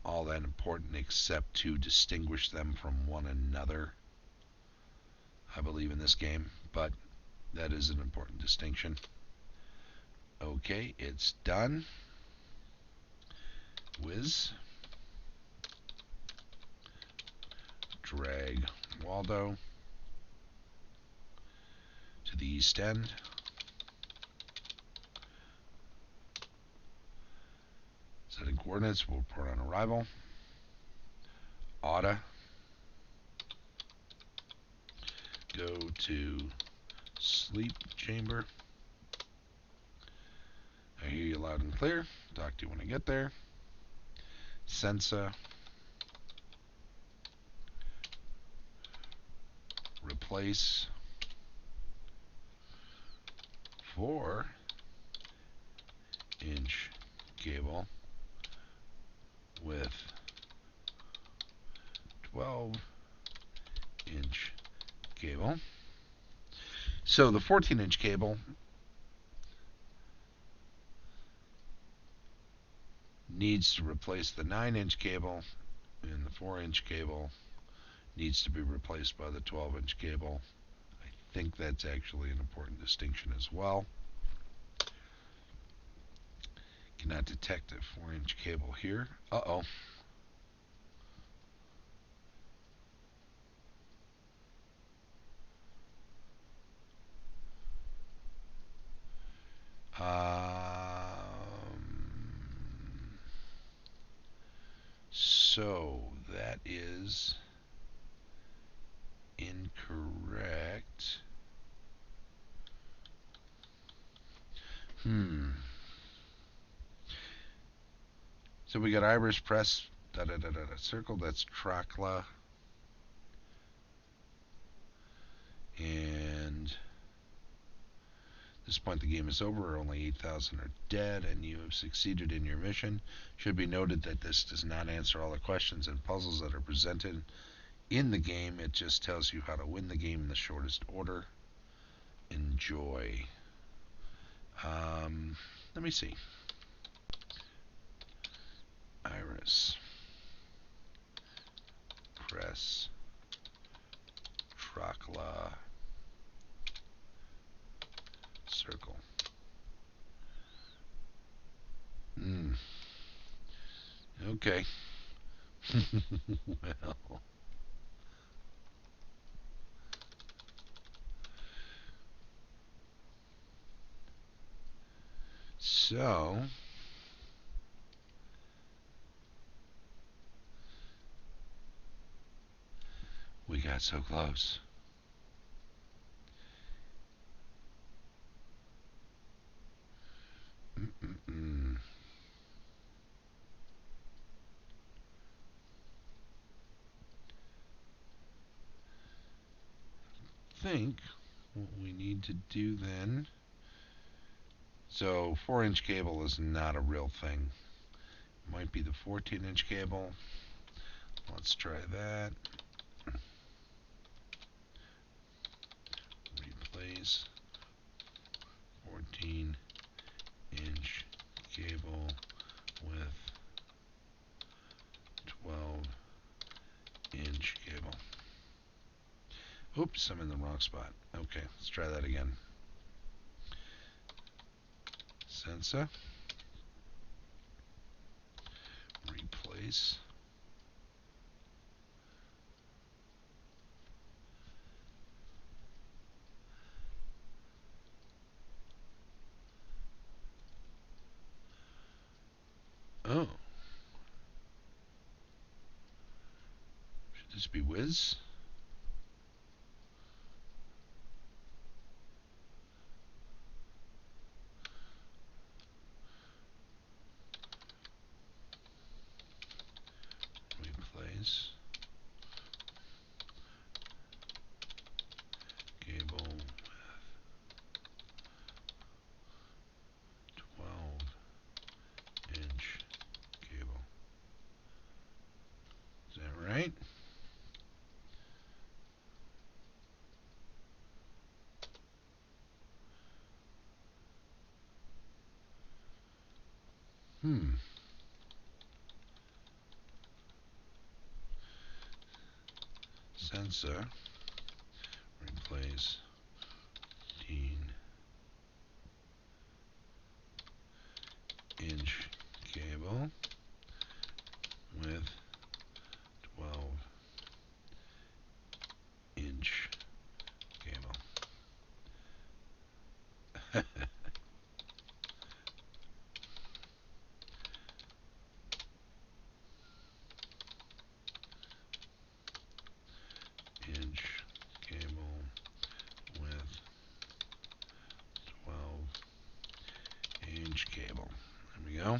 all that important except to distinguish them from one another, I believe, in this game, but that is an important distinction. Okay, it's done. Whiz. Drag Waldo to the east end. Setting coordinates, we'll report on arrival. Auta. Go to sleep chamber. I hear you loud and clear. Talk to you when I get there. Sensa. Replace 4-inch cable with 12-inch cable. So the 14-inch cable needs to replace the 9-inch cable, and the 4-inch cable needs to be replaced by the 12-inch cable. I think that's actually an important distinction as well. Cannot detect a 4-inch cable here. Uh-oh. So that is incorrect. So we got Iris press circle. That's Trachla. And at this point the game is over. Only 8,000 are dead, and you have succeeded in your mission. Should be noted that this does not answer all the questions and puzzles that are presented in the game. It just tells you how to win the game in the shortest order. Enjoy. Let me see. Iris. Press. Trachla. Circle. Okay. Well. So. We got so close. Think what we need to do then. So 4-inch cable is not a real thing. Might be the 14-inch cable. Let's try that. Replace 14-inch cable with 12-inch cable. Oops, I'm in the wrong spot. Okay, let's try that again. Sensa. Replace. Oh. Should this be Wiz? Replace. Cable with 12-inch cable. Is that right? sensor. Replace 15-inch cable with 12-inch cable. Inch cable with 12-inch cable. There we go.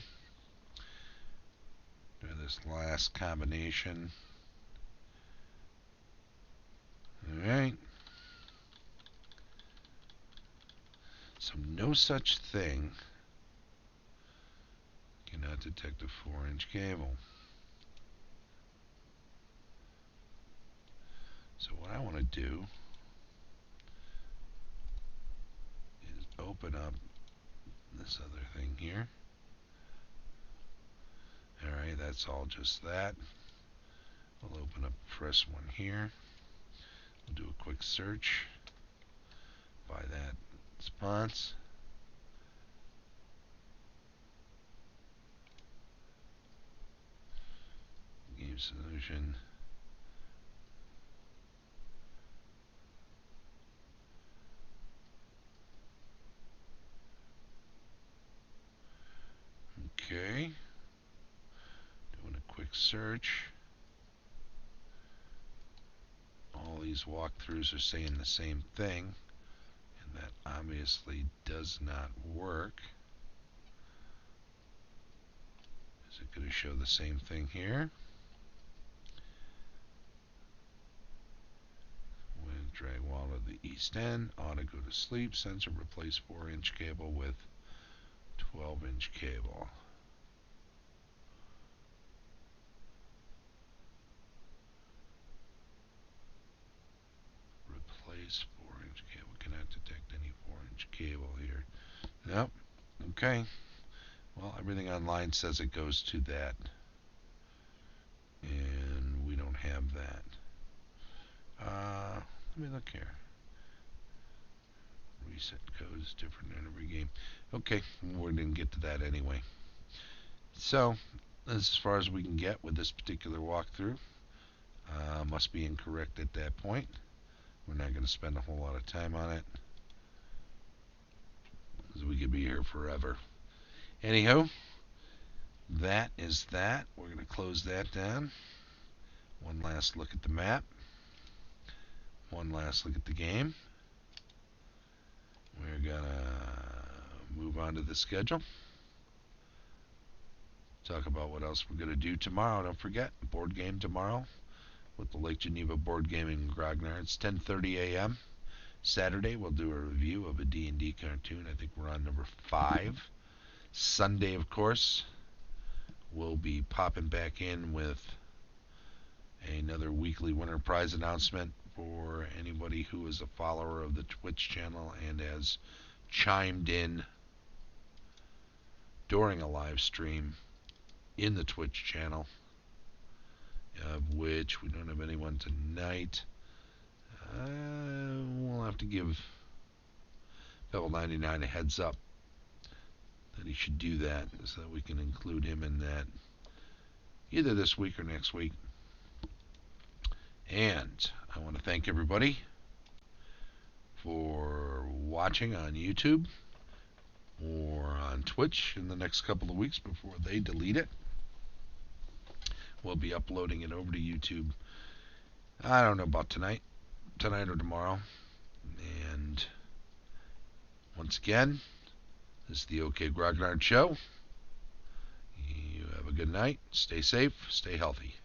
Do this last combination. Alright. So no such thing cannot detect a 4-inch cable. So what I want to do is open up this other thing here. Alright, that's all just that. We'll open up a fresh one here. We'll do a quick search by that response. Game solution. Okay. Doing a quick search. All these walkthroughs are saying the same thing, and that obviously does not work. Is it going to show the same thing here? With drag wall to the east end, auto go to sleep, sensor replace 4-inch cable with 12-inch cable. Replace 4-inch cable. Cannot detect any 4-inch cable here. Nope. Okay. Well, everything online says it goes to that. And we don't have that. Let me look here. Reset code is different in every game. Okay, we didn't get to that anyway. So, this is as far as we can get with this particular walkthrough. Must be incorrect at that point. We're not going to spend a whole lot of time on it, because we could be here forever. Anyhow, that is that. We're going to close that down. One last look at the map. One last look at the game. We're going to move on to the schedule. Talk about what else we're going to do tomorrow. Don't forget, board game tomorrow with the Lake Geneva board game in Grognard. It's 10:30 a.m. Saturday, we'll do a review of a D&D cartoon. I think we're on number 5. Sunday, of course, we'll be popping back in with another weekly winner prize announcement for anybody who is a follower of the Twitch channel and has chimed in during a live stream in the Twitch channel, of which we don't have anyone tonight. We'll have to give Bevel 99 a heads up that he should do that so that we can include him in that either this week or next week. And I want to thank everybody for watching on YouTube or on Twitch in the next couple of weeks before they delete it. We'll be uploading it over to YouTube, I don't know about tonight or tomorrow. And once again, this is the OK Grognard Show. You have a good night. Stay safe. Stay healthy.